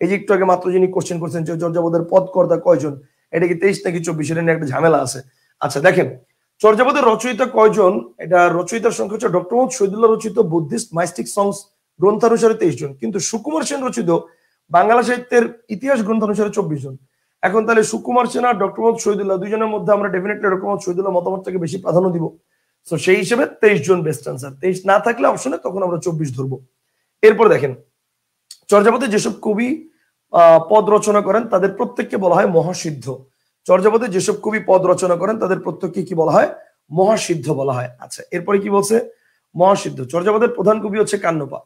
এই যে একটু আগে মাত্র যিনি কোশ্চেন করছেন যে চর্যাপদের পদকর্তা কয়জন, এটা কি 23 নাকি 24, এটা নিয়ে একটা ঝামেলা আছে। আচ্ছা দেখেন, চর্যাপদের রচয়িতা কয়জন, এটা রচয়িতার সংখ্যা হচ্ছে ডক্টর মোহাম্মদ শহীদুল্লাহ রচিত বুদ্ধিস্ট মাইস্টিক সংস গ্রন্থানুসারে 23 জন, কিন্তু সুকুমার সেন রচিত বাংলা সাহিত্যের ইতিহাস গ্রন্থানুসারে 24 জন। এখন তাহলে সুকুমার সেন আর ডক্টর মোহাম্মদ শহীদুল্লাহ দুজনের মধ্যে আমরা ডেফিনেটলি ডক্টর মোহাম্মদ শহীদুল্লাহ মতামতটাকে বেশি প্রাধান্য দিব। তো সেই হিসেবে 23 জন বেস্ট আনসার। 23 না থাকলে অপশনে তখন আমরা 24 ধরবো। এরপর দেখেন, চর্যাপদে যেসব কবি পদ রচনা করেন তাদের প্রত্যেককে বলা হয় মহাসিদ্ধ। চর্যাপদে যেসব কবি পদ রচনা করেন তাদের প্রত্যেককে কি বলা হয়? মহাসিদ্ধ বলা হয়। আচ্ছা, এরপরে কি বলছে? মহাসিদ্ধ। চর্যাপদের প্রধান কবি হচ্ছে কান্নপা।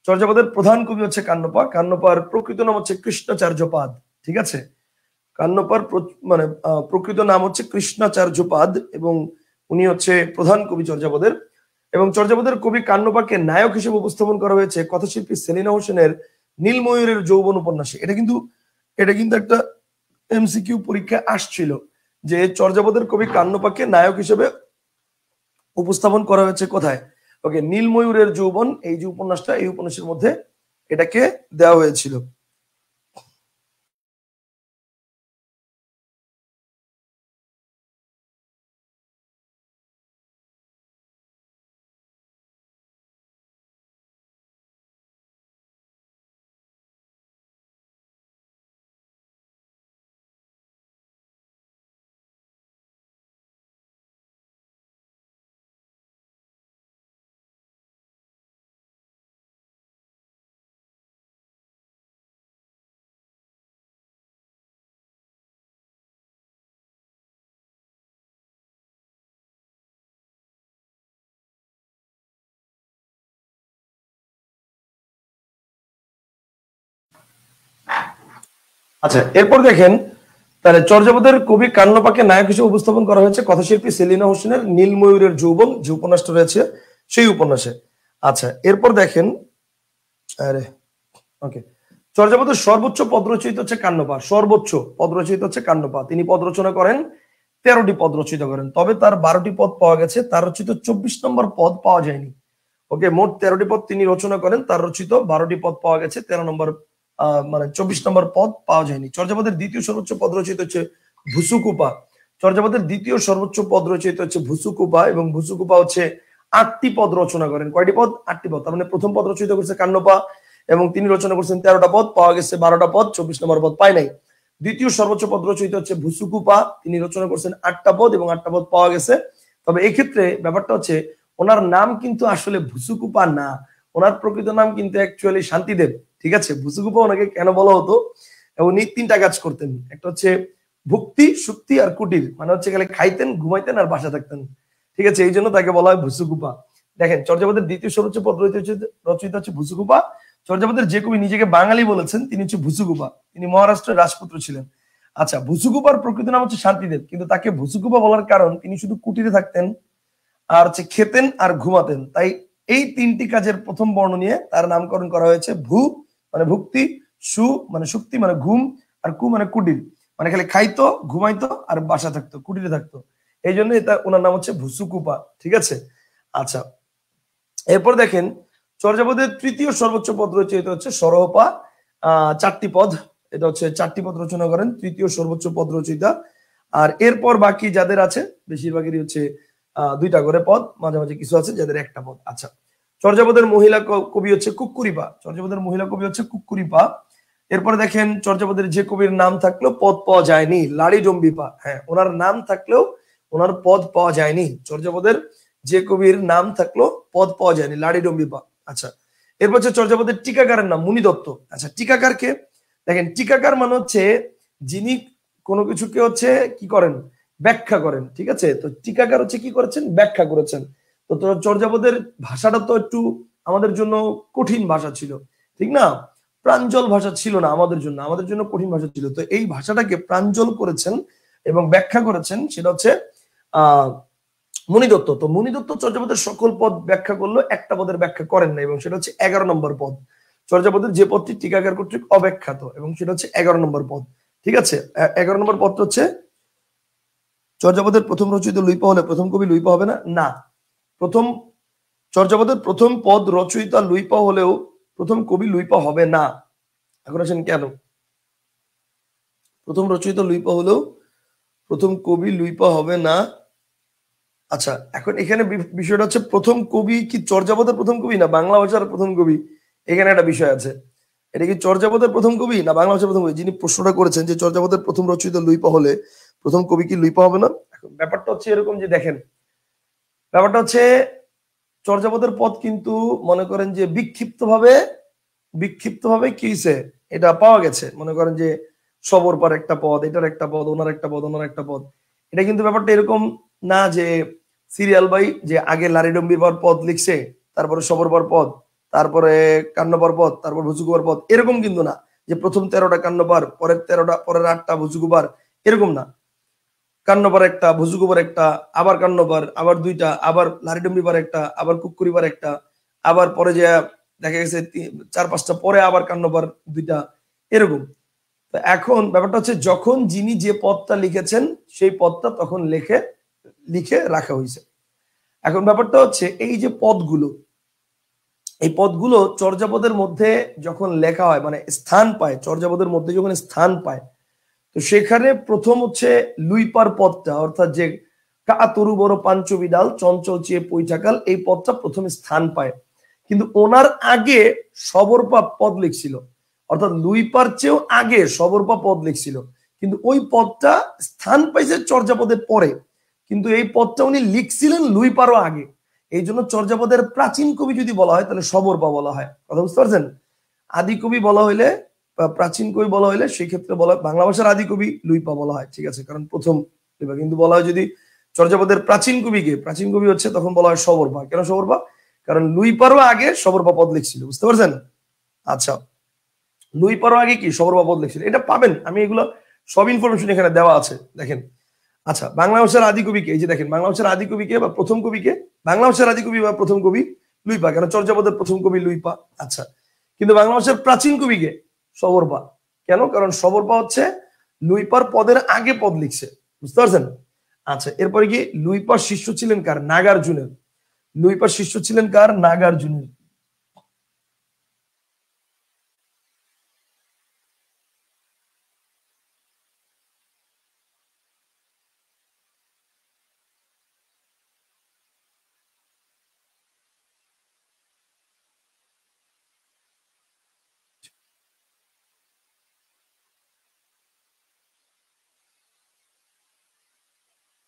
চর্যাপদের প্রধান কবি হচ্ছে কান্নপা। কান্নপার প্রকৃত নাম হচ্ছে কৃষ্ণাচার্যপাদ। ঠিক আছে, কান্নপার মানে প্রকৃত নাম হচ্ছে কৃষ্ণাচার্যপাদ এবং উনি হচ্ছে প্রধান কবি চর্যাপদের। এবং চর্যাপদের কবি কান্নপাকে নায়ক হিসেবে উপস্থাপন করা হয়েছে কথাশিল্পী সেলিনা হোসেনের নীলময়ূরের যৌবন উপন্যাসে। এটা কিন্তু একটা এমসিকিউ পরীক্ষায় আসছিল যে চর্যাপদের কবি কান্নপাকে নায়ক হিসেবে উপস্থাপন করা হয়েছে কোথায়? ওকে, নীলময়ূরের যৌবন, এই যে উপন্যাসটা, এই উপন্যাসের মধ্যে এটাকে দেওয়া হয়েছিল। আচ্ছা, এরপর দেখেন, তাহলে চর্যাপদের কবি কান্নপাকে নায়ক হিসেবে উপস্থাপন করা হয়েছে কথাশিল্পী সেলিনা হোসেনের নীলময়ূরের যৌবন যে উপন্যাসটা রয়েছে সেই উপন্যাসে। আচ্ছা, এরপর দেখেন, আরে ওকে, চর্যাপদের সর্বোচ্চ পদ রচয়িতা হচ্ছে কান্নপা। সর্বোচ্চ পদ রচয়িতা হচ্ছে কান্নপা। তিনি পদ রচনা করেন 13টি পদ রচিত করেন, তবে তার 12টি পদ পাওয়া গেছে, তার রচিত 24 নম্বর পদ পাওয়া যায়নি। ওকে, মোট 13টি পদ তিনি রচনা করেন, তার রচিত 12টি পদ পাওয়া গেছে, 13 নম্বর মানে 24 নম্বর পদ পাওয়া যায়নি। চর্যাপদের দ্বিতীয় সর্বোচ্চ পদ রচিত হচ্ছে ভুসুকুপা। চর্যাপদের দ্বিতীয় সর্বোচ্চ পদ রচিত হচ্ছে ভুসুকুপা এবং ভুসুকুপা হচ্ছে 8টি পদ রচনা করেন। কয়টি পদ? 8টি পদ। তার মানে প্রথম পদ রচিত করছে কান্নপা এবং তিনি রচনা করছেন 13টা পদ, পাওয়া গেছে 12টা পদ, 24 নম্বর পদ পায় নাই। দ্বিতীয় সর্বোচ্চ পদ রচিত হচ্ছে ভুসুকুপা, তিনি রচনা করছেন 8টা পদ এবং 8টা পদ পাওয়া গেছে। তবে এই ক্ষেত্রে ব্যাপারটা হচ্ছে ওনার নাম কিন্তু আসলে ভুসুকুপা না, ওনার প্রকৃত নাম কিন্তু অ্যাকচুয়ালি শান্তিদেব। ঠিক আছে, ভুসুকুপা ওনাকে কেন বলা হতো, এবং উনি 3টা কাজ করতেন। একটা হচ্ছে ভুক্তি, সুক্তি আর কুটির, মানে হচ্ছে গেলে খাইতেন, ঘুমাইতেন আর বাসা থাকতেন। ঠিক আছে, এই জন্য তাকে বলা হয় ভুসুকুপা। দেখেন, চর্যাপদের দ্বিতীয় সর্বোচ্চ পদ রচিত হচ্ছে ভুসুকুপা। চর্যাপদের যে কবি নিজেকে বাঙালি বলেছেন তিনি হচ্ছে ভুসুকুপা, তিনি মহারাষ্ট্রের রাজপুত্র ছিলেন। আচ্ছা, ভুসুকুপার প্রকৃত নাম হচ্ছে শান্তিদেব, কিন্তু তাকে ভুসুকুপা বলার কারণ তিনি শুধু কুটিরে থাকতেন আর হচ্ছে খেতেন আর ঘুমাতেন, তাই এই 3টি কাজের প্রথম বর্ণ নিয়ে তার নামকরণ করা হয়েছে। ভূ মানে ভুক্তি, সু মানে শক্তি মানে ঘুম, আর কু মানে কুটির, মানে খালি খাইতো, ঘুমাইতো আর বাসা থাকতো, কুটিরে থাকতো, এই জন্য এটা ওনার নাম হচ্ছে ভুসুকুপা। ঠিক আছে, আচ্ছা, এরপর দেখেন, চর্যাপদের তৃতীয় সর্বোচ্চ পদ রচিত হচ্ছে সরহপা। 4টি পদ, এটা হচ্ছে 4টি পদ রচনা করেন, তৃতীয় সর্বোচ্চ পদ রচয়িতা। আর এরপর বাকি যাদের আছে বেশিরভাগেরই হচ্ছে 2টা করে পদ, মাঝে মাঝে কিছু আছে যাদের 1টা পদ। আচ্ছা, চর্যাপদের মহিলা কবি হচ্ছে কুক্কুরিপা। চর্যাপদের মহিলা কবি হচ্ছে কুক্কুরিপা। এরপরে দেখেন, চর্যাপদের যে কবির নাম থাকলেও পদ পাওয়া যায়নি, লাড়ি ডম্বিপা। হ্যাঁ, ওনার নাম থাকলেও ওনার পদ পাওয়া যায়নি। চর্যাপদের যে কবির নাম থাকলো পদ পাওয়া যায়নি, লাড়ি ডম্বিপা। আচ্ছা, এরপর হচ্ছে চর্যাপদের টিকাকারের নাম মুনি দত্ত। আচ্ছা, টিকাকারকে দেখেন, টিকাকার মানে হচ্ছে যিনি কোনো কিছুকে হচ্ছে কি করেন, ব্যাখ্যা করেন। ঠিক আছে, তো টিকাকার হচ্ছে কি করেছেন, ব্যাখ্যা করেছেন। তো চর্যাপদের ভাষাটা তো একটু আমাদের জন্য কঠিন ভাষা ছিল, ঠিক না, প্রাঞ্জল ভাষা ছিল না আমাদের জন্য, আমাদের জন্য কঠিন ভাষা ছিল। তো এই ভাষাটাকে প্রাঞ্জল করেছেন এবং ব্যাখ্যা করেছেন, সেটা হচ্ছে মুনি দত্ত। তো মুনি দত্ত চর্যাপদের সকল পদ ব্যাখ্যা করলো, একটা পদের ব্যাখ্যা করেন না, এবং সেটা হচ্ছে 11 নম্বর পদ। চর্যাপদের যে পদটি টিকাকার কর্তৃক অব্যাখ্যাত এবং সেটা হচ্ছে 11 নম্বর পদ। ঠিক আছে, 11 নম্বর পদটা হচ্ছে চর্যাপদের প্রথম রচিত লুইপা হলে প্রথম কবি লুইপা হবে না? না, প্রথম চর্যাপদের প্রথম পদ রচয়িতা লুইপা হলেও প্রথম কবি লুইপা হবে না। এখন আসেন কেন? প্রথম রচয়িতা লুইপা হলেও প্রথম কবি লুইপা হবে না। আচ্ছা, এখন এখানে বিষয়টা হচ্ছে প্রথম কবি কি চর্যাপদের প্রথম কবি না বাংলা ভাষার প্রথম কবি? এখানে একটা বিষয় আছে। এটা কি চর্যাপদের প্রথম কবি না বাংলা ভাষার প্রথম কবি? যিনি প্রশ্নটা করেছেন যে চর্যাপদের প্রথম রচয়িতা লুইপা হলে প্রথম কবি কি লুইপা হবে না? এখন ব্যাপারটা হচ্ছে এরকম যে দেখেন, ব্যাপারটা হচ্ছে চর্যাপদের পদ কিন্তু মনে করেন যে বিক্ষিপ্তভাবে কি হয়েছে এটা পাওয়া গেছে। মনে করেন যে সবর পর একটা পদ, এটার একটা পদ, ওনার একটা পদ, ওনার একটা পদ। এটা কিন্তু ব্যাপারটা এরকম না যে সিরিয়াল বাই যে আগে লারিডম্বি পর পদ লিখছে, তারপরে সবর পর পদ, তারপরে কান্নপর পদ, তারপর ভুজুকুবার পদ, এরকম কিন্তু না যে প্রথম 13টা কান্নপার, পরের 13টা, পরের 8টা ভুজুকুবার, এরকম না। কান্নপার একটা, ভুজুকুবার একটা, আবার কান্নপার, আবার 2টা, আবার লারিডম্বিবার একটা, আবার কুকুরিবার একটা, আবার পরে যে দেখা গেছে 4-5টা পরে আবার কান্নপার 2টা, এরকম। তো এখন ব্যাপারটা হচ্ছে যখন যিনি যে পদটা লিখেছেন সেই পদটা তখন লিখে রাখা হয়েছে। এখন ব্যাপারটা হচ্ছে এই যে পদগুলো, এই পদগুলো চর্যাপদের মধ্যে যখন লেখা হয়, মানে স্থান পায়, চর্যাপদের মধ্যে যখন স্থান পায়, তো সেখানে প্রথম হচ্ছে লুইপার পদটা, অর্থাৎ যে কা তরু বড় পাঞ্চবিডাল চঞ্চল চেয়ে পৈঠাকাল, এই পদটা প্রথমে স্থান পায়। কিন্তু ওনার আগে সবরপা পদ লিখছিল, অর্থাৎ লুইপার চেয়েও আগে সবরপা পদ লিখছিল, কিন্তু ওই পদটা স্থান পাইছে চর্যাপদের পরে, কিন্তু এই পদটা উনি লিখছিলেন লুইপারও আগে। এই জন্য চর্যাপদের প্রাচীন কবি যদি বলা হয় তাহলে সবরপা বলা হয়। কথা বুঝতে পারছেন? আদি কবি বলা হইলে, প্রাচীন কবি বলা হইলে সেই ক্ষেত্রে বলা বাংলা ভাষার আদি কবি লুইপা বলা হয়, ঠিক আছে, কারণ প্রথম লুইপা। কিন্তু বলা হয় যদি চর্যাপদের প্রাচীন কবি হচ্ছে তখন বলা হয় সবরপা। কেন সবরপা? কারণ লুইপারও আগে সবরপা পদ লিখছিল। বুঝতে পারছেন? আচ্ছা, লুইপারও আগে কি সবরপা পদ লিখছিল, এটা পাবেন, আমি এগুলো সব ইনফরমেশন এখানে দেওয়া আছে, দেখেন। আচ্ছা, বাংলা ভাষার আদি কবিকে, এই যে দেখেন, বাংলা ভাষার আদি কবিকে বা প্রথম কবিকে, বাংলা ভাষার আদি কবি বা প্রথম কবি লুইপা, কেন চর্যাপদের প্রথম কবি লুইপা। আচ্ছা, কিন্তু বাংলা ভাষার প্রাচীন কবিকে সবরপা। কেন? কারণ সবরপা হচ্ছে লুইপার পদের আগে পদ লিখছে। বুঝতে পারছেন? আচ্ছা, এরপরে কি লুইপার শিষ্য ছিলেন কার? নাগার্জুনের। লুইপার শিষ্য ছিলেন কার? নাগার্জুনের।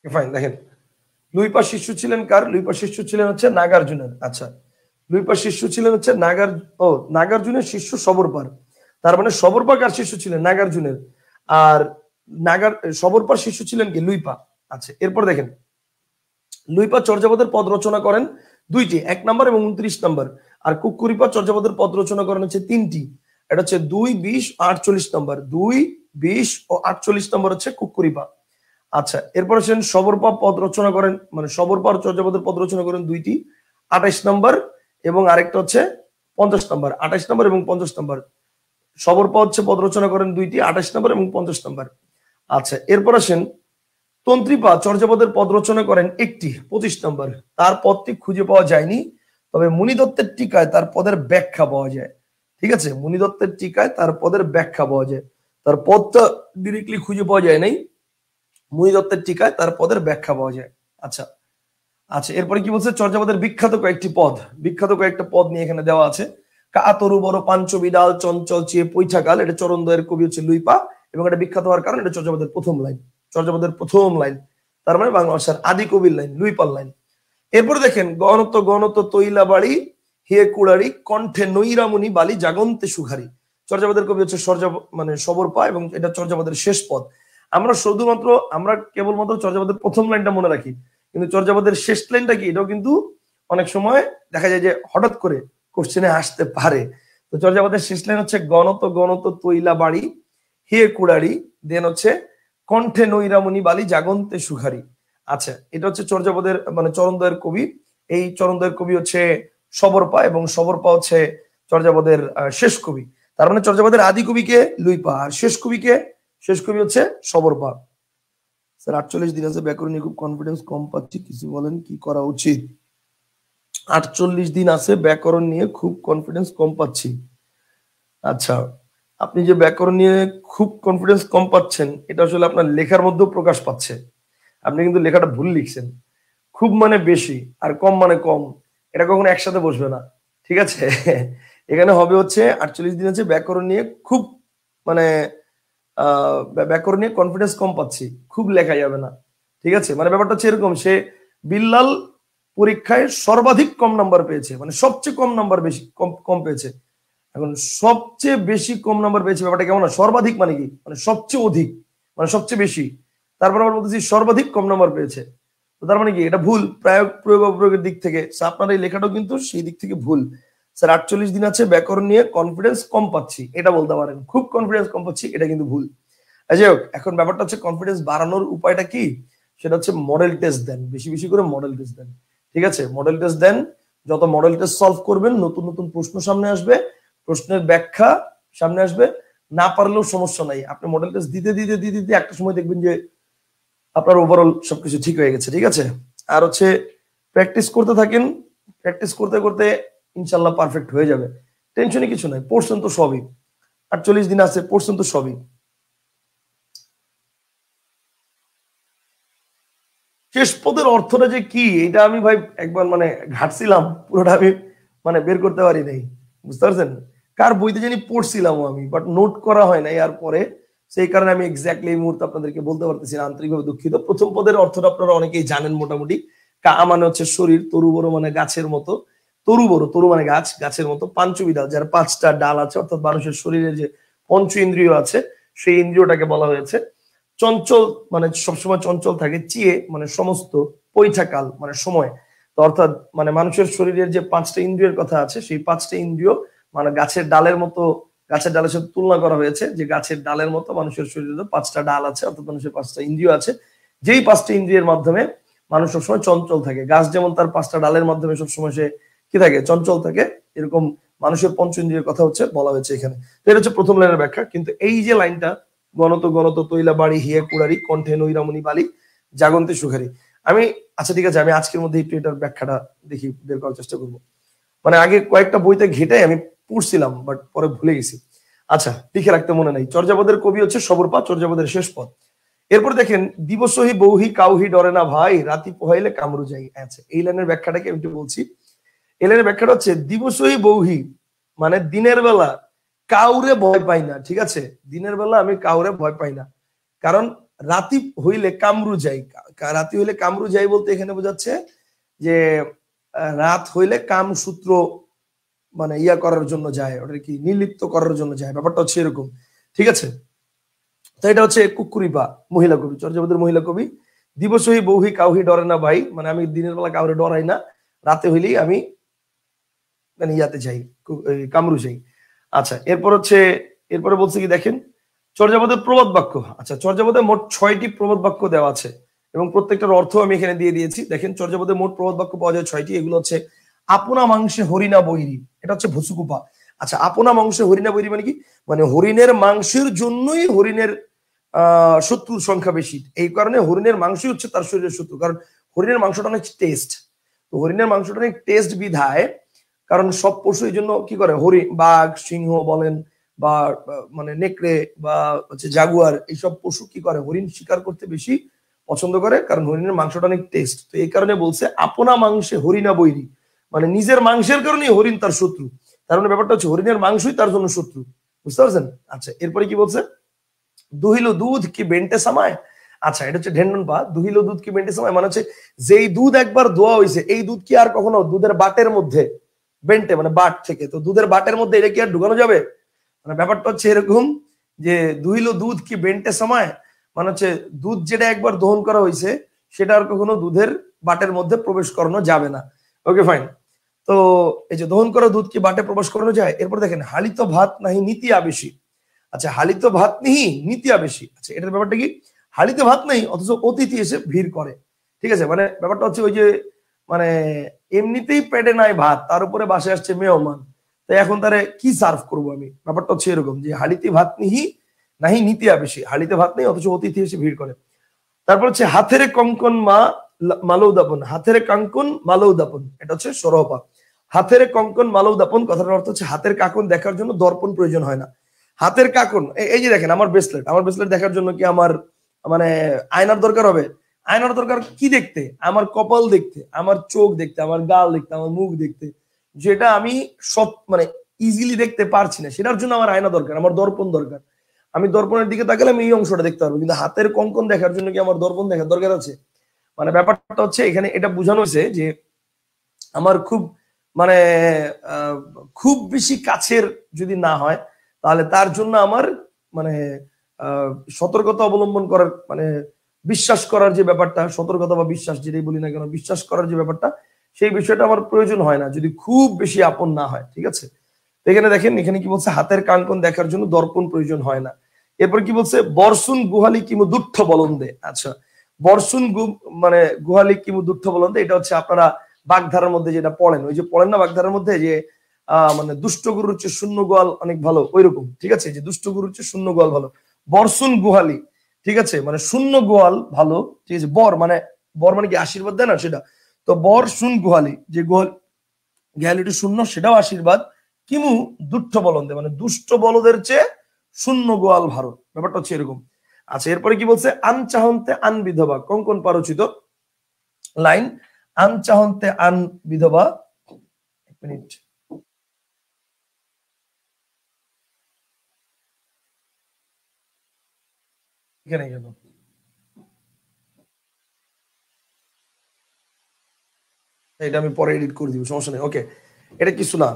ফাইন, দেখেন, লুইপার শিষ্য ছিলেন কার? লুইপার শিষ্য ছিলেন হচ্ছে নাগার্জুনের। আচ্ছা, লুইপার শিষ্য ছিলেন হচ্ছে নাগার্জুনের শিষ্য সবরপার। তার মানে সবরপা কার শিষ্য ছিলেন? নাগার্জুনের। আর সবরপার শিষ্য ছিলেন কি? লুইপা। আচ্ছা, এরপর দেখেন, লুইপা চর্যাপদের পদ রচনা করেন 2টি, 1 নম্বর এবং 29 নম্বর। আর কুক্কুরিপা চর্যাপদের পদ রচনা করেন হচ্ছে 3টি। এটা হচ্ছে 2, 20, 48 নম্বর। 2, 20 ও 48 নম্বর হচ্ছে কুক্কুরিপা। আচ্ছা, এরপর হচ্ছেন সবরপা পদ রচনা করেন, মানে সবরপা চর্যাপদের পদ রচনা করেন 2টি, 28 নম্বর এবং আরেকটা হচ্ছে 50 নম্বর। 28 নম্বর এবং 50 নম্বর। সবরপা হচ্ছে পদ রচনা করেন 2টি, 28 নম্বর এবং 50 নম্বর। আচ্ছা, এরপর আসেন তন্ত্রীপা চর্যাপদের পদ রচনা করেন 1টি, 25 নম্বর। তার পদটি খুঁজে পাওয়া যায়নি, তবে মুনিদত্তের টিকায় তার পদের ব্যাখ্যা পাওয়া যায়। ঠিক আছে, মুনিদত্তের টিকায় তার পদের ব্যাখ্যা পাওয়া যায়। তার পদটা ডিরেক্টলি খুঁজে পাওয়া যায় নাই, মুনিদত্তের টিকায় তার পদের ব্যাখ্যা পাওয়া যায়। আচ্ছা আচ্ছা, এরপরে কি বলছে? চর্যাপদের বিখ্যাত কয়েকটা পদ নিয়ে এখানে দেওয়া আছে। কাতরু বড় পাঞ্চবিডাল চঞ্চল চেয়ে পৈঠাকাল, এটা চরণদ্বয়ের কবি হচ্ছে লুইপা, এবং এটা বিখ্যাত হওয়ার কারণ এটা চর্যাপদের প্রথম লাইন, তার মানে বাংলা ভাষার আদি কবির লাইন, লুইপার লাইন। এরপরে দেখেন, গণত তৈলা বাড়ি হে কুড়ারি কণ্ঠে নৈরামুনি বালি জাগন্তে সুখারি। চর্যাপদের কবি হচ্ছে মানে সবরপা, এবং এটা চর্যাপদের শেষ পদ। আমরা কেবলমাত্র চর্যাপদের প্রথম লাইনটা মনে রাখি, কিন্তু চর্যাপদের শেষ লাইনটা কি, এটাও কিন্তু অনেক সময় দেখা যায় যে হঠাৎ করে কোশ্চেনে আসতে পারে। তো চর্যাপদের শেষ লাইন হচ্ছে গণত তৈলা বাড়ি হে কুড়ারি, দেন হচ্ছে কণ্ঠে নৈরামুনি বালি জাগন্তে সুখারি। আচ্ছা, এটা হচ্ছে চর্যাপদের মানে চরণদ্বয়ের কবি। এই চরণদ্বয়ের কবি হচ্ছে সবরপা, এবং সবরপা হচ্ছে চর্যাপদের শেষ কবি। তার মানে চর্যাপদের আদি কবিকে লুইপা, আর শেষ কবি হচ্ছে সবরপা। স্যার 48 দিন আছে, ব্যাকরণ নিয়ে খুব কনফিডেন্স কম পাচ্ছি, কিছু বলেন কি করা উচিত? 48 দিন আছে, ব্যাকরণ নিয়ে খুব কনফিডেন্স কম পাচ্ছি। আচ্ছা, আপনি যে ব্যাকরণ নিয়ে খুব কনফিডেন্স কম পাচ্ছেন, এটা আসলে আপনার লেখার মধ্যেও প্রকাশ পাচ্ছে। আপনি কিন্তু লেখাটা ভুল লিখছেন। খুব মানে বেশি আর কম মানে কম, এটা কখনো একসাথে বসবে না। ঠিক আছে? এখানে হবে হচ্ছে 48 দিন আছে, ব্যাকরণ নিয়ে খুব মানে ব্যাকরণ নিয়ে কনফিডেন্স কম পাচ্ছি, খুব লেখা যাবে না। ঠিক আছে? মানে ব্যাপারটা হচ্ছে এরকম, সে বিল্লাল পরীক্ষায় সর্বাধিক কম নাম্বার পেয়েছে, মানে সবচেয়ে কম নাম্বার বেশি কম কম পেয়েছে। এখন সবচেয়ে বেশি কম নাম্বার পেয়েছে, ব্যাপারটা কেমন? সর্বাধিক মানে কি? মানে সবচেয়ে অধিক, মানে সবচেয়ে বেশি। তারপর আবার বলতেছি সর্বাধিক কম নাম্বার পেয়েছে। তো তার মানে কি? এটা ভুল, প্রয়োগ অপ্রয়োগের দিক থেকে। আপনার এই লেখাটাও কিন্তু সেই দিক থেকে ভুল। স্যার 48 দিন আছে, ব্যাকরণ নিয়ে কনফিডেন্স কম পাচ্ছি, এটা বলতে পারেন। খুব কনফিডেন্স কম পাচ্ছি, এটা কিন্তু ভুল। যাই হোক, এখন ব্যাপারটা হচ্ছে কনফিডেন্স বাড়ানোর উপায়টা কি? সেটা হচ্ছে মডেল টেস্ট দেন, বেশি বেশি করে মডেল টেস্ট দেন। ঠিক আছে? মডেল টেস্ট দেন, যত মডেল টেস্ট সলভ করবেন নতুন নতুন প্রশ্ন সামনে আসবে, প্রশ্নের ব্যাখ্যা সামনে আসবে। না পারলেও সমস্যা নাই, আপনি মডেল টেস্ট দিতে দিতে দিতে দিতে একটা সময় দেখবেন যে আপনার ওভারঅল সবকিছু ঠিক হয়ে গেছে। ঠিক আছে? আর হচ্ছে প্র্যাকটিস করতে থাকেন, প্র্যাকটিস করতে করতে ইনশাল্লাহ পারফেক্ট হয়ে যাবে। টেনশনে কিছু নাই, পড়ছেন তো সবই, 48 দিন আছে, পড়ছেন তো সবই। শেষ পদের অর্থটা যে কি, এটা আমি ভাই একবার মানে ঘাটছিলাম, পুরোটা আমি মানে বের করতে পারি নাই। বুঝতে পারছেন? কার বইতে জানি পড়ছিলাম আমি, বাট নোট করা হয় নাই আর পরে, সেই কারণে আমি এক্স্যাক্টলি এই মুহূর্তে আপনাদেরকে বলতে পারতেছি না, আন্তরিকভাবে দুঃখিত। প্রথম পদের অর্থটা আপনারা অনেকেই জানেন মোটামুটি। কা মানে হচ্ছে শরীর, তরু বড় মানে গাছের মতো, তরু বড়, তরু মানে গাছ, গাছের মতো, পাঞ্চবিদা যার 5টা ডাল আছে, অর্থাৎ মানুষের শরীরে যে পঞ্চ ইন্দ্রিয় আছে, সেই ইন্দ্রিয়টাকে বলা হয়েছে। চঞ্চল মানে সবসময় চঞ্চল থাকে, চিয়ে মানে সমস্ত, পৈঠাকাল মানে সময়। তো অর্থাৎ মানে মানুষের শরীরের যে 5টা ইন্দ্রিয়ের কথা আছে, সেই 5টা ইন্দ্রিয় মানে গাছের ডালের মতো, গাছের ডালের সাথে তুলনা করা হয়েছে, যে গাছের ডালের মতো মানুষের শরীরে 5টা ডাল আছে, অর্থাৎ মানুষের 5টা ইন্দ্রিয় আছে। যেই 5টা ইন্দ্রিয়ের মাধ্যমে মানুষ সবসময় চঞ্চল থাকে। গাছ যেমন তার 5টা ডালের মাধ্যমে সবসময় সে কি থাকে? চঞ্চল থাকে। এরকম মানুষের পঞ্চ ইন্দ্রিয়ের কথা হচ্ছে বলা হয়েছে এখানে। তো এটা হচ্ছে প্রথম লাইনের ব্যাখ্যা। কিন্তু এই যে লাইনটা, গণত গণত তৈলা বাড়ি হিয়া কুড়ারি কণ্ঠে নৈরামণি বালি জাগন্তি সুখারি, আমি আচ্ছা ঠিক আছে, আমি আজকের মধ্যে একটু এটার ব্যাখ্যাটা দেখি বের করার চেষ্টা করবো। মানে আগে কয়েকটা বইতে ঘেটে আমি পড়ছিলাম, বাট পরে ভুলে গেছি। আচ্ছা, লিখে রাখতে মনে নাই। চর্যাপদের কবি হচ্ছে সবরপা, চর্যাপদের শেষ পদ। এরপর দেখেন, দিবসহি বৌহি কাউহি ডরে না ভাই, রাতি পোহাইলে কামড়ু যাই। আচ্ছা, এই লাইনের ব্যাখ্যাটাকে আমি একটু বলছি। এই লাইনের ব্যাখ্যাটা হচ্ছে, দিবসহি বৌহি মানে দিনের বেলা কাউরে ভয় পাই না। ঠিক আছে? দিনের বেলা আমি কাউরে ভয় পাই না, কারণ রাতি হইলে কামরু যাই। রাতি হইলে কামরু যাই বলতে এখানে বোঝাচ্ছে যে রাত হইলে কাম সূত্র মানে ইয়া করার জন্য যায়, ওটা কি নির্লিপ্ত করার জন্য যায়, ব্যাপারটা হচ্ছে এরকম। ঠিক আছে? তো এটা হচ্ছে কুকুরিপা, মহিলা কবি, চর্যাপদের মহিলা কবি। দিবসহি বৌহি কাউহি ডরে না ভাই, মানে আমি দিনের বেলা কাউরে ডরাই না, রাতে হইলেই আমি মানে ইয়াতে যাই, কামরু যাই। আচ্ছা, এরপর হচ্ছে, এরপরে বলছে কি দেখেন, চর্যাপদের প্রবাদ বাক্য। আচ্ছা, চর্যাপদে মোট 6টি প্রবাদ বাক্য দেওয়া আছে এবং প্রত্যেকটার অর্থ আমি এখানে দিয়ে দিয়েছি। দেখেন, চর্যাপদে মোট প্রবাদ বাক্য পাওয়া যায় 6টি। এগুলো হচ্ছে, আপনা মাংসে হরিণা বৈরি, এটা হচ্ছে ভসুকুপা। আচ্ছা, আপনা মাংসে হরিণা বৈরি মানে কি? মানে হরিণের মাংসের জন্যই হরিণের শত্রুর সংখ্যা বেশি। এই কারণে হরিণের মাংসই হচ্ছে তার শরীরের শত্রু, কারণ হরিণের মাংসটা অনেক টেস্ট। তো হরিণের মাংসটা অনেক টেস্ট বিধায়, কারণ সব পশু এই জন্য কি করে, হরিণ, বাঘ, সিংহ বলেন বা মানে নেকড়ে বা হচ্ছে জাগুয়ার, এইসব পশু কি করে, হরিণ শিকার করতে বেশি পছন্দ করে, কারণ হরিণের মাংসটা অনেক টেস্ট। তো এই কারণে বলছে আপনা মাংসে হরিণা বৈরি, মানে নিজের মাংসের কারণেই হরিণ তার শত্রু। তার মানে ব্যাপারটা হচ্ছে হরিণের মাংসই তার জন্য শত্রু। বুঝতে পারছেন? আচ্ছা, এরপরে কি বলছে, দুহিলো দুধ কি বেন্টে সামায়। আচ্ছা, এটা হচ্ছে ঢেন্ডন পা। দুহিলো দুধ কি বেন্টে সামায় মানে হচ্ছে, যেই দুধ একবার ধোয়া হয়েছে, এই দুধ কি আর কখনো দুধের বাটের মধ্যে, বেন্টে মানে বাট থেকে, তো দুধের বাটের মধ্যে এটা কি আর ঢুকানো যাবে? মানে ব্যাপারটা হচ্ছে এরকম যে, দুহিলো দুধ কি বেন্টে সময় মানে হচ্ছে, দুধ যেটা একবার দহন করা হয়েছে, সেটা আর কখনো দুধের বাটের মধ্যে প্রবেশ করানো যাবে না। ওকে, ফাইন। তো এই যে দহন করা দুধ কি বাটে প্রবেশ করানো যায়? এরপর দেখেন, হালিত ভাত নাহি নীতি আবেশী। আচ্ছা, হালিত ভাত নেই নীতি আবেশী। আচ্ছা, এটার ব্যাপারটা কি? হালিতে ভাত নেই অথচ অতিথি এসে ভিড় করে। ঠিক আছে? মানে ব্যাপারটা হচ্ছে ওই যে মানে এমনিতেই পেটে নাই ভাত, তার উপরে বাসে আসছে মেহমান, তো এখন তারে কি সার্ভ করবো আমি? ব্যাপারটা হচ্ছে এরকম যে, হালিতে ভাত নিহি নাহি নীতি আবেশী, হালিতে ভাত নেই অথচ অতিথি এসে ভিড় করে। তারপর হচ্ছে হাতের কঙ্কন মা মালৌদাপন, হাতের কাঙ্কন মালৌদাপন, এটা হচ্ছে সরহপা। হাতের কঙ্কন মালৌদাপন কথাটার অর্থ হচ্ছে হাতের কাকন দেখার জন্য দর্পণ প্রয়োজন হয় না। হাতের কাকন, এই যে দেখেন আমার ব্রেসলেট, আমার ব্রেসলেট দেখার জন্য কি আমার মানে আয়নার দরকার হবে? আয়নার দরকার কি দেখতে? আমার কপাল দেখতে, আমার চোখ দেখতে, আমার গাল দেখতে, আমার মুখ দেখতে, যেটা আমি সব মানে ইজিলি দেখতে পারছি না, সেটার জন্য আমার আয়না দরকার, আমার দর্পণ দরকার। আমি দর্পণের দিকে তাকালে আমি এই অংশটা দেখতে পারবো, কিন্তু হাতের কঙ্কন দেখার জন্য কি আমার দর্পণ দেখার দরকার আছে? মানে ব্যাপারটা হচ্ছে এখানে এটা বোঝানো হয়েছে যে আমার খুব মানে খুব বেশি কাছের যদি না হয়, তাহলে তার জন্য আমার মানে সতর্কতা অবলম্বন করার মানে বিশ্বাস করার যে ব্যাপারটা, সতর্কতা বা বিশ্বাস যেটাই বলি না কেন, বিশ্বাস করার যে ব্যাপারটা, সেই বিষয়টা আমার প্রয়োজন হয় না যদি খুব বেশি আপন না হয়। ঠিক আছে, এখানে দেখেন, এখানে কি বলছে? হাতের কাঙ্কন দেখার জন্য দর্পণ প্রয়োজন হয় না। এরপর কি বলছে? বর্ষুন গুহালি কিমু দুঃখ বলন্দে। আচ্ছা, বর্ষুন মানে গুহালি কিমু দুঃখ বলন্দে, এটা হচ্ছে আপনারা বাগধারার মধ্যে যেটা পড়েন, ওই যে পড়েন না বাগধারার মধ্যে যে মানে দুষ্ট গরুর হচ্ছে শূন্য গোয়াল অনেক ভালো, ওইরকম। ঠিক আছে, যে দুষ্ট গরুর হচ্ছে শূন্য গোয়াল ভালো, বর্ষুন গুহালি। ঠিক আছে, মানে শূন্য গোয়াল ভালো। ঠিক আছে, বর মানে কি আশীর্বাদ দেয় না সেটা, তো বর্ষুন গুহালি, যে গোয়াল গ্যালিটি শূন্য সেটাও আশীর্বাদ। কিমু দুষ্ট বলন্দে, মানে দুষ্ট বলদের চেয়ে শূন্য গোয়াল ভালো, ব্যাপারটা হচ্ছে এরকম। আচ্ছা, এরপরে কি বলছে? আন চাহন্তে আন বিধবা, কঙ্কন পারচিত লাইন, আন চাহন্তে আন বিধবা। এক মিনিট, এখানে গেল, এটা আমি পরে এডিট করে দিব, সমস্যা নেই। ওকে, এটা কিছু না,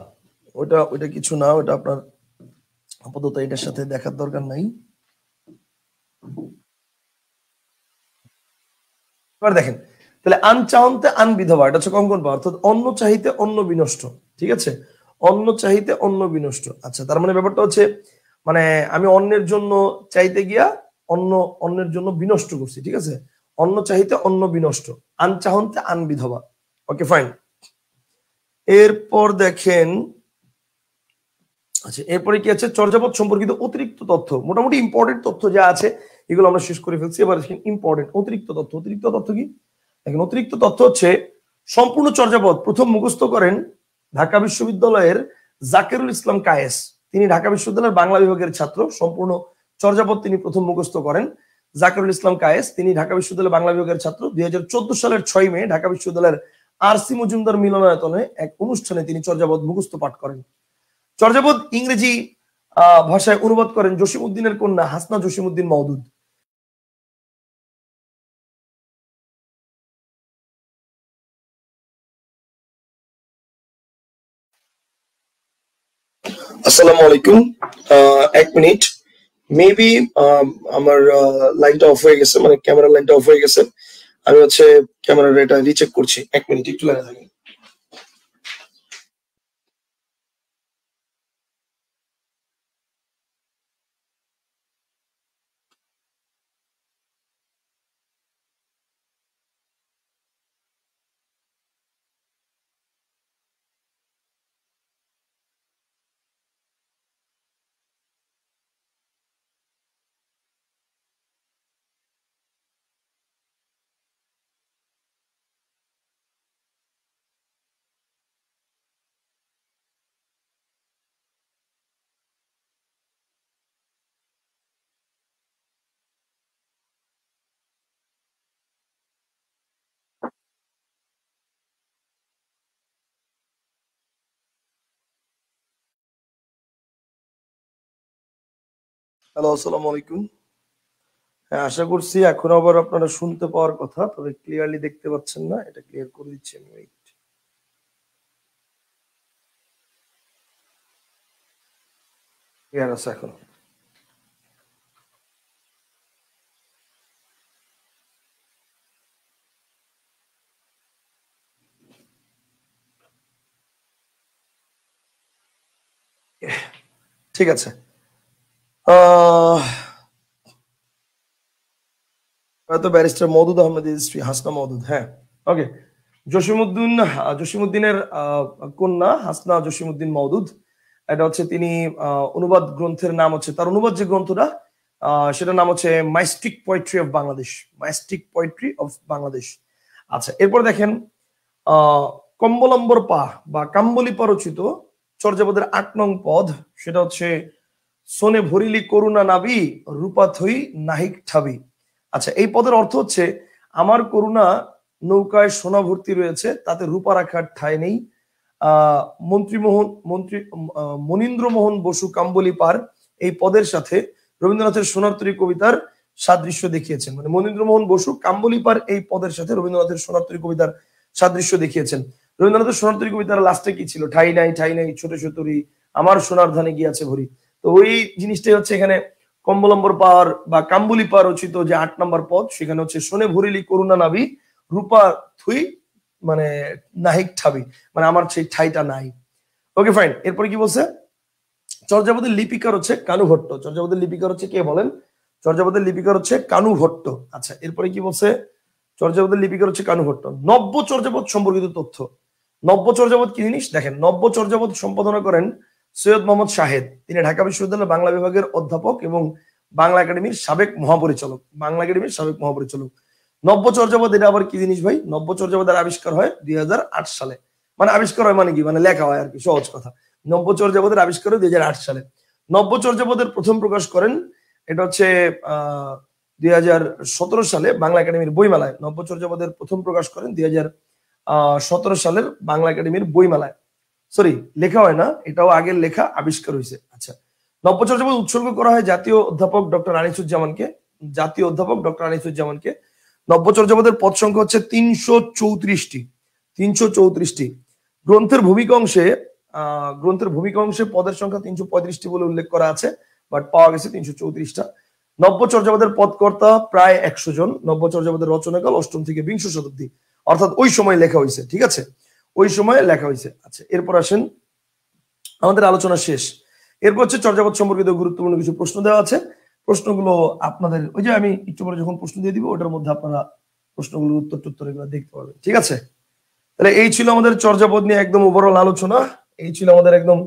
ওইটা ওইটা কিছু না, ওটা আপনার আপাতত এটার সাথে দেখার দরকার নাই। এবার দেখেন, তাহলে আন চাহন্তে আন বিধবা, এটা হচ্ছে কঙ্কন পাওয়া, অর্থাৎ অন্য চাহিতে অন্য বিনষ্ট। ঠিক আছে, অন্য চাহিতে অন্য বিনষ্ট। আচ্ছা, তার মানে ব্যাপারটা হচ্ছে মানে আমি অন্যের জন্য চাইতে গিয়া অন্যের জন্য বিনষ্ট করছি। ঠিক আছে, অন্য চাহিতে অন্য বিনষ্ট, আন চাহন্তে আন বিধবা। ওকে, ফাইন। এরপর দেখেন, আচ্ছা, এরপরে কি আছে? চর্যাপদ সম্পর্কিত অতিরিক্ত তথ্য, মোটামুটি ইম্পর্টেন্ট তথ্য যা আছে এগুলো আমরা শেষ করে ফেলছি। এবার ইম্পর্টেন্ট অতিরিক্ত তথ্য। অতিরিক্ত তথ্য কি? দেখেন, অতিরিক্ত তথ্য হচ্ছে সম্পূর্ণ চর্যাপদ প্রথম মুখস্থ করেন ঢাকা বিশ্ববিদ্যালয়ের জাকেরুল ইসলাম কায়েস। তিনি ঢাকা বিশ্ববিদ্যালয়ের বাংলা বিভাগের ছাত্র। সম্পূর্ণ চর্যাপদ তিনি প্রথম মুখস্থ করেন জাকেরুল ইসলাম কায়েস। তিনি ঢাকা বিশ্ববিদ্যালয়ের বাংলা বিভাগের ছাত্র। 2014 সালের 6 মে ঢাকা বিশ্ববিদ্যালয়ের আর.সি মজুমদার মিলনায়তনে এক অনুষ্ঠানে তিনি চর্যাপদ মুখস্থ পাঠ করেন। চর্যাপদ ইংরেজি ভাষায় অনুবাদ করেন জসিমউদ্দিনের কন্যা হাসনা জসিমউদ্দিন মওদুদ। আসসালামু আলাইকুম, এক মিনিট, মেবি আমার লাইনটা অফ হয়ে গেছে, মানে ক্যামেরার লাইনটা অফ হয়ে গেছে। আমি হচ্ছে ক্যামেরার এটা রিচেক করছি, এক মিনিট একটু লাইনে থাকেন। হ্যালো, আসসালামু আলাইকুম। হ্যাঁ, আশা করছি এখন আবার আপনারা শুনতে পাওয়ার কথা, তবে ক্লিয়ারলি দেখতে পাচ্ছেন না, এটা ক্লিয়ার করে দিচ্ছি আমি। ক্লিয়ার আছে এখন? ঠিক আছে। আহ হয়তো ব্যারিস্টার মওদুদ আহমেদের স্ত্রী হাসনা মওদুদ। হ্যাঁ, ওকে। জসিমউদ্দিনের কন্যা হাসনা জসিমউদ্দিন মওদুদ, এটা হচ্ছে তিনি অনুবাদ গ্রন্থের নাম হচ্ছে, তার অনুবাদ যে গ্রন্থটা সেটার নাম হচ্ছে mystic poetry of Bangladesh, mystic poetry of Bangladesh. আচ্ছা, এরপর দেখেন কম্বলম্বর পা বা কাম্বলিপা রচিত চর্যাপদের ৮ নং পদ, সেটা হচ্ছে সোনে ভরিলি করুণা নাবি রূপা থই নাহিক ঠাবি। আচ্ছা, এই পদের অর্থ হচ্ছে আমার করুণা নৌকায় সোনা ভর্তি রয়েছে, তাতে রূপা রাখার ঠাঁই নেই। মনীন্দ্রমোহন বসু কাম্বলিপার এই পদের সাথে রবীন্দ্রনাথের সোনার তরী কবিতার সাদৃশ্য দেখিয়েছেন। মানে মনীন্দ্রমোহন বসু কাম্বলিপার এই পদের সাথে রবীন্দ্রনাথের সোনার তরী কবিতার সাদৃশ্য দেখিয়েছেন। রবীন্দ্রনাথের সোনার তরী কবিতার লাস্টে কি ছিল? ঠাই নাই ঠাই নাই ছোট ছোটরি আমার সোনার ধানে গিয়াছে ভরি। তো ওই জিনিসটাই হচ্ছে এখানে কম্বলম্বর পার বা কাম্বলিপা রচিত যে ৮ নম্বর পদ, সেখানে হচ্ছে সোনে ভরিলি করুণা নাবি রূপা থুই মানে নাহিক ঠাবি, মানে আমার সেই ঠাইটা নাই। Okay fine. এরপরে কি বলছে? চর্যাপদের লিপিকার হচ্ছে কানু ভট্ট। চর্যাপদের লিপিকার হচ্ছে কে বলেন? চর্যাপদের লিপিকার হচ্ছে কানু ভট্ট। আচ্ছা, এরপরে কি বলছে? চর্যাপদের লিপিকার হচ্ছে কানু ভট্ট। নব্য চর্যাপদ সম্পর্কিত তথ্য। নব্য চর্যাপদ কি জিনিস দেখেন। নব্য চর্যাপদ সম্পাদনা করেন সৈয়দ মোহাম্মদ শাহেদ। তিনি ঢাকা বিশ্ববিদ্যালয়ের বাংলা বিভাগের অধ্যাপক এবং বাংলা একাডেমির সাবেক মহাপরিচালক। বাংলা একাডেমির সাবেক মহাপরিচালক। নব্য চর্যাপদ এটা আবার কি জিনিস ভাই? নব্য চর্যাপদের আবিষ্কার হয় ২০০৮ সালে। মানে আবিষ্কার হয় মানে কি? মানে লেখা হয় আর কি, সহজ কথা। নব্য চর্যাপদের আবিষ্কার হয় ২০০৮ সালে। নব্য চর্যাপদের প্রথম প্রকাশ করেন, এটা হচ্ছে ২০১৭ সালে বাংলা একাডেমির বইমেলায়। নব্য চর্যাপদের প্রথম প্রকাশ করেন ২০১৭ সালের বাংলা একাডেমির বইমেলায়। সরি, লেখা হয় না, এটাও আগের লেখা, আবিষ্কার হয়েছে। আচ্ছা, নব্য চর্যাপদ উৎসর্গ করা হয় জাতীয় অধ্যাপক ডক্টর আনিসুজ্জামানকে। জাতীয় অধ্যাপক ডক্টর আনিসুজ্জামানকে। নব্য চর্যাপদের পদ সংখ্যা হচ্ছে ৩৩৪টি। ৩৩৪টি। গ্রন্থের ভূমিকা অংশে পদের সংখ্যা ৩৩৫টি বলে উল্লেখ করা আছে, বাট পাওয়া গেছে ৩৩৪টা। নব্য চর্যাপদের পদকর্তা প্রায় ১০০ জন। নব্য চর্যাপদের রচনাকাল অষ্টম থেকে বিংশ শতাব্দী, অর্থাৎ ওই সময় লেখা হয়েছে। ঠিক আছে, ওই সময় লেখা হয়েছে। আচ্ছা, এরপর আসেন, আমাদের আলোচনা শেষ। এরপর হচ্ছে চর্যাপদ সম্পর্কিত গুরুত্বপূর্ণ কিছু প্রশ্ন দেওয়া আছে। প্রশ্নগুলো আপনাদের ওই যে আমি একটু পরে যখন প্রশ্ন দিয়ে দিব, ওটার মধ্যে আপনারা প্রশ্নগুলোর উত্তর এগুলো দেখতে পাবেন। ঠিক আছে, তাহলে এই ছিল আমাদের চর্যাপদ নিয়ে একদম ওভারঅল আলোচনা। এই ছিল আমাদের একদম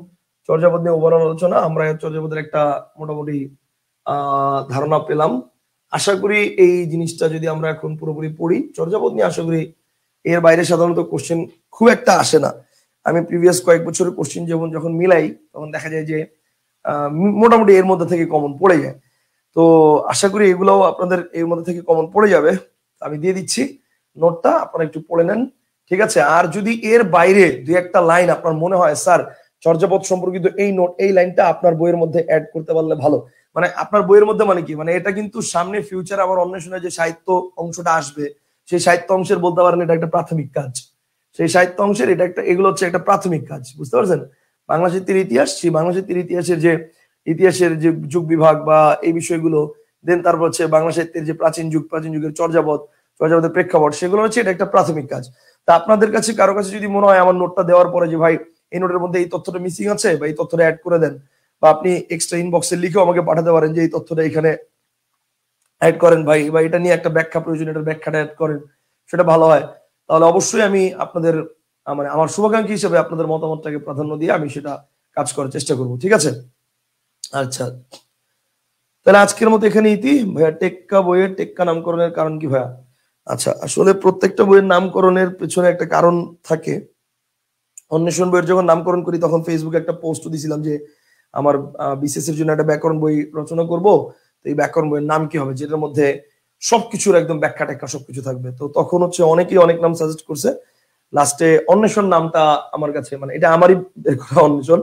চর্যাপদ নিয়ে ওভারঅল আলোচনা। আমরা চর্যাপদের একটা মোটামুটি ধারণা পেলাম। আশা করি এই জিনিসটা যদি আমরা এখন পুরোপুরি পড়ি চর্যাপদ নিয়ে, আশা করি এর বাইরে সাধারণত কোশ্চেন খুব একটা আসে না। আমি প্রিভিয়াস কয়েক বছরের কোশ্চেন যখন মিলাই, তখন দেখা যায় যে মোটামুটি এর মধ্যে থেকে কমন পড়ে যায়। তো আশা করি এগুলোও আপনাদের এর মধ্যে থেকে কমন পড়ে যাবে। আমি দিয়ে দিচ্ছি নোটটা, আপনারা একটু পড়ে নেন। ঠিক আছে, আর যদি এর বাইরে দুই একটা লাইন আপনার মনে হয় স্যার চর্যাপদ সম্পর্কিত এই নোট, এই লাইনটা আপনার বইয়ের মধ্যে অ্যাড করতে পারলে ভালো, মানে আপনার বইয়ের মধ্যে মানে কি, মানে এটা কিন্তু সামনে ফিউচার আবার অন্বেষণে যে সাহিত্য অংশটা আসবে, সেই সাহিত্য অংশের বলতে পারেন এটা একটা প্রাথমিক কাজ। সেই সাহিত্য অংশের এটা একটা, এগুলো হচ্ছে একটা প্রাথমিক কাজ, বুঝতে পারছেন? বাংলা সাহিত্যের ইতিহাস, সেই বাংলা সাহিত্যের ইতিহাসের যে যুগ বিভাগ বা এই বিষয়গুলো, দেন তারপর হচ্ছে বাংলা সাহিত্যের যে প্রাচীন যুগের চর্যাপদের প্রেক্ষাপট, সেগুলো হচ্ছে এটা একটা প্রাথমিক কাজ। তা আপনাদের কাছে কারো কাছে যদি মনে হয় আমার নোটটা দেওয়ার পরে যে ভাই এই নোটের মধ্যে এই তথ্যটা মিসিং আছে বা এই তথ্যটা অ্যাড করে দেন, বা আপনি এক্সট্রা ইনবক্সে লিখেও আমাকে পাঠাতে পারেন যে এই তথ্যটা এখানে অ্যাড করেন ভাই, বা এটা নিয়ে একটা ব্যাখ্যা প্রয়োজন, এটার ব্যাখ্যাটা অ্যাড করেন, সেটা ভালো হয়। তাহলে অবশ্যই আমি আপনাদের মানে আমার শুভাকাঙ্ক্ষী হিসেবে আপনাদের মতামতটাকে প্রাধান্য দিয়ে আমি সেটা কাজ করার চেষ্টা করব। ঠিক আছে, আচ্ছা তাহলে আজকের মতো এখানে ইতি। ভাইয়া টেক্কা বইয়ের টেক্কা নামকরণের কারণ কি ভাইয়া? আচ্ছা, আসলে প্রত্যেকটা বইয়ের নামকরণের পেছনে একটা কারণ থাকে। অন্বেষণ বইয়ের যখন নামকরণ করি তখন ফেসবুকে একটা পোস্ট দিয়েছিলাম যে আমার বিসিএস এর জন্য একটা ব্যাকরণ বই রচনা করব, তো এই ব্যাকরণ বইয়ের নাম কি হবে, যেটার মধ্যে সবকিছুর একদম ব্যাখ্যা ট্যাখ্যা সবকিছু থাকবে। তো তখন হচ্ছে অনেকেই অনেক নাম সাজেস্ট করছে। লাস্টে অন্বেষণ নামটা আমার কাছে, মানে এটা আমারই বের করা অন্বেষণ,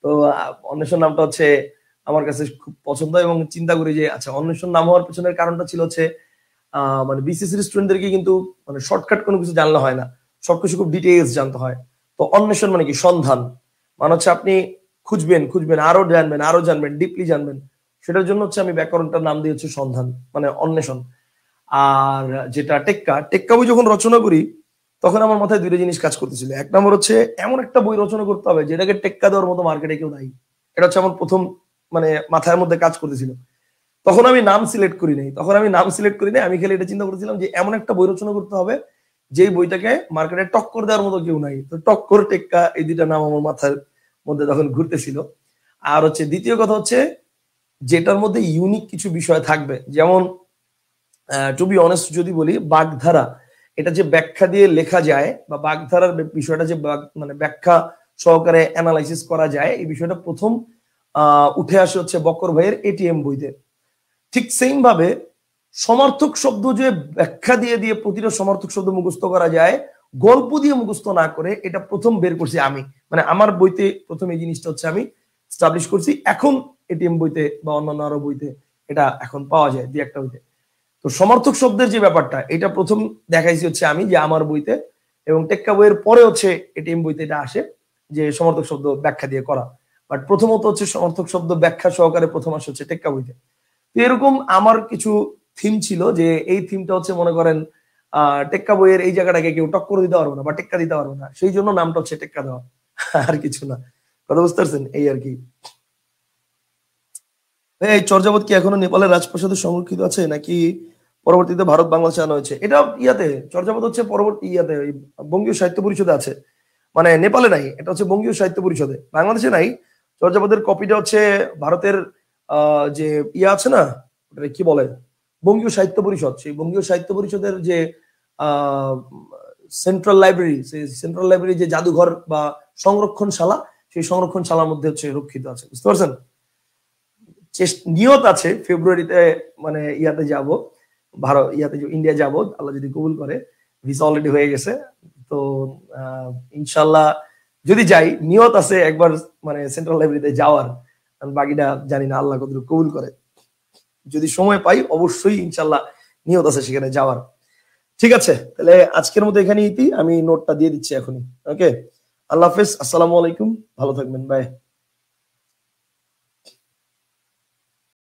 তো অন্বেষণ নামটা হচ্ছে আমার কাছে খুব পছন্দ, এবং চিন্তা করি যে আচ্ছা অন্বেষণ নাম হওয়ার পেছনের কারণটা ছিল হচ্ছে মানে বিসিএস এর স্টুডেন্টদেরকে কিন্তু মানে শর্টকাট কোনো কিছু জানলে হয় না, সবকিছু খুব ডিটেইলস জানতে হয়। তো অন্বেষণ মানে কি? সন্ধান, মানে হচ্ছে আপনি খুঁজবেন আরো জানবেন ডিপলি জানবেন, সেটার জন্য হচ্ছে আমি ব্যাকরণটার নাম দিয়েছি সন্ধান, মানে অন্বেষণ। আর যেটা টেক্কা বই যখন রচনা করি তখন আমার মাথায় দুইটা জিনিস কাজ করতেছিল। এক নম্বর হচ্ছে এমন একটা বই রচনা করতে হবে যেটাকে টেক্কা দেওয়ার মতো মার্কেটে কেউ নাই, এটা হচ্ছে আমার প্রথম মানে মাথার মধ্যে কাজ করতেছিল। তখন আমি নাম সিলেক্ট করি নাই, আমি খালি এটা চিন্তা করেছিলাম যে এমন একটা বই রচনা করতে হবে যেই বইটাকে মার্কেটে টক্কর দেওয়ার মতো কেউ নাই। তো টক্কর, টেক্কা, এই দুইটা নাম আমার মাথার মধ্যে তখন ঘুরতেছিল। আর হচ্ছে দ্বিতীয় কথা হচ্ছে যেটার মধ্যে ইউনিক কিছু বিষয় থাকবে। যেমন টু বি অনেস্ট যদি বলি, বাগধারা এটা যে ব্যাখ্যা দিয়ে লেখা যায় বা বাগধারার বিষয়টা যে মানে ব্যাখ্যা সহকারে অ্যানালাইসিস করা যায়, এই বিষয়টা প্রথম উঠে আসে হচ্ছে বক্কর ভাইয়ের এটিএম বইতে। ঠিক সেম ভাবে সমার্থক শব্দ যে ব্যাখ্যা দিয়ে দিয়ে প্রতিটা সমার্থক শব্দ মুখস্থ করা যায়, গল্প দিয়ে মুখস্থ না করে, এটা প্রথম বের করছি আমি। মানে আমার বইতে প্রথম এই জিনিসটা হচ্ছে আমি স্টাবলিশ করছি। এখন এটিএম বইতে বা অন্যান্য আরো বইতে এটা এখন পাওয়া যায় দুই একটা বইতে। তো সমার্থক শব্দের যে ব্যাপারটা, এটা প্রথম দেখাইছি হচ্ছে আমি, যে আমার বইতে, এবং টেক্কা বইয়ের পরে হচ্ছে এটিএম বইতে এটা আসে যে সমর্থক শব্দ ব্যাখ্যা দিয়ে করা। বাট প্রথমত হচ্ছে সমর্থক শব্দ ব্যাখ্যা সহকারে প্রথম আসে হচ্ছে টেক্কা বইতে। তো এরকম আমার কিছু থিম ছিল, যে এই থিমটা হচ্ছে মনে করেন টেক্কা বইয়ের এই জায়গাটাকে কেউ টক্কর দিতে পারবো না বা টেক্কা দিতে পারবো না, সেই জন্য নামটা হচ্ছে টেক্কা দেওয়া, আর কিছু না। কথা বুঝতে পারছেন? এই আর কি। এই চর্যাপদ কি এখনো নেপালের রাজপ্রাসাদে সংরক্ষিত আছে, নাকি পরবর্তীতে ভারত বাংলাদেশে আনা হয়েছে? এটা ইয়াতে চর্যাপদ হচ্ছে পরবর্তী ইয়াতে বঙ্গীয় সাহিত্য পরিষদে আছে, মানে নেপালে নাই, এটা হচ্ছে বঙ্গীয় সাহিত্য পরিষদে, বাংলাদেশে নাই। চর্যাপদের কপিটা হচ্ছে ভারতের যে ইয়ে আছে না, ওটা কি বলে, বঙ্গীয় সাহিত্য পরিষদ, সেই বঙ্গীয় সাহিত্য পরিষদের যে সেন্ট্রাল লাইব্রেরি, সেই সেন্ট্রাল লাইব্রেরি যে জাদুঘর বা সংরক্ষণশালা, সেই সংরক্ষণশালার মধ্যে হচ্ছে রক্ষিত আছে। বুঝতে পারছেন? নিয়ত আছে ফেব্রুয়ারিতে, মানে ইয়াতে যাব, ভারত ইয়াতে ইন্ডিয়া যাব, আল্লাহ যদি কবুল করে। ভিসা অলরেডি হয়ে গেছে। তো ইনশাল্লাহ যদি যাই, নিয়ত আছে একবার মানে সেন্ট্রাল লাইব্রেরিতে যাওয়ার। বাকিটা জানি না আল্লাহ কত কবুল করে। যদি সময় পাই অবশ্যই ইনশাল্লাহ নিয়ত আছে সেখানে যাওয়ার। ঠিক আছে, তাহলে আজকের মতো এখানেই আমি নোটটা দিয়ে দিচ্ছি এখনই। ওকে, আল্লাহ হাফেজ, আসসালামু আলাইকুম, ভালো থাকবেন, বাই।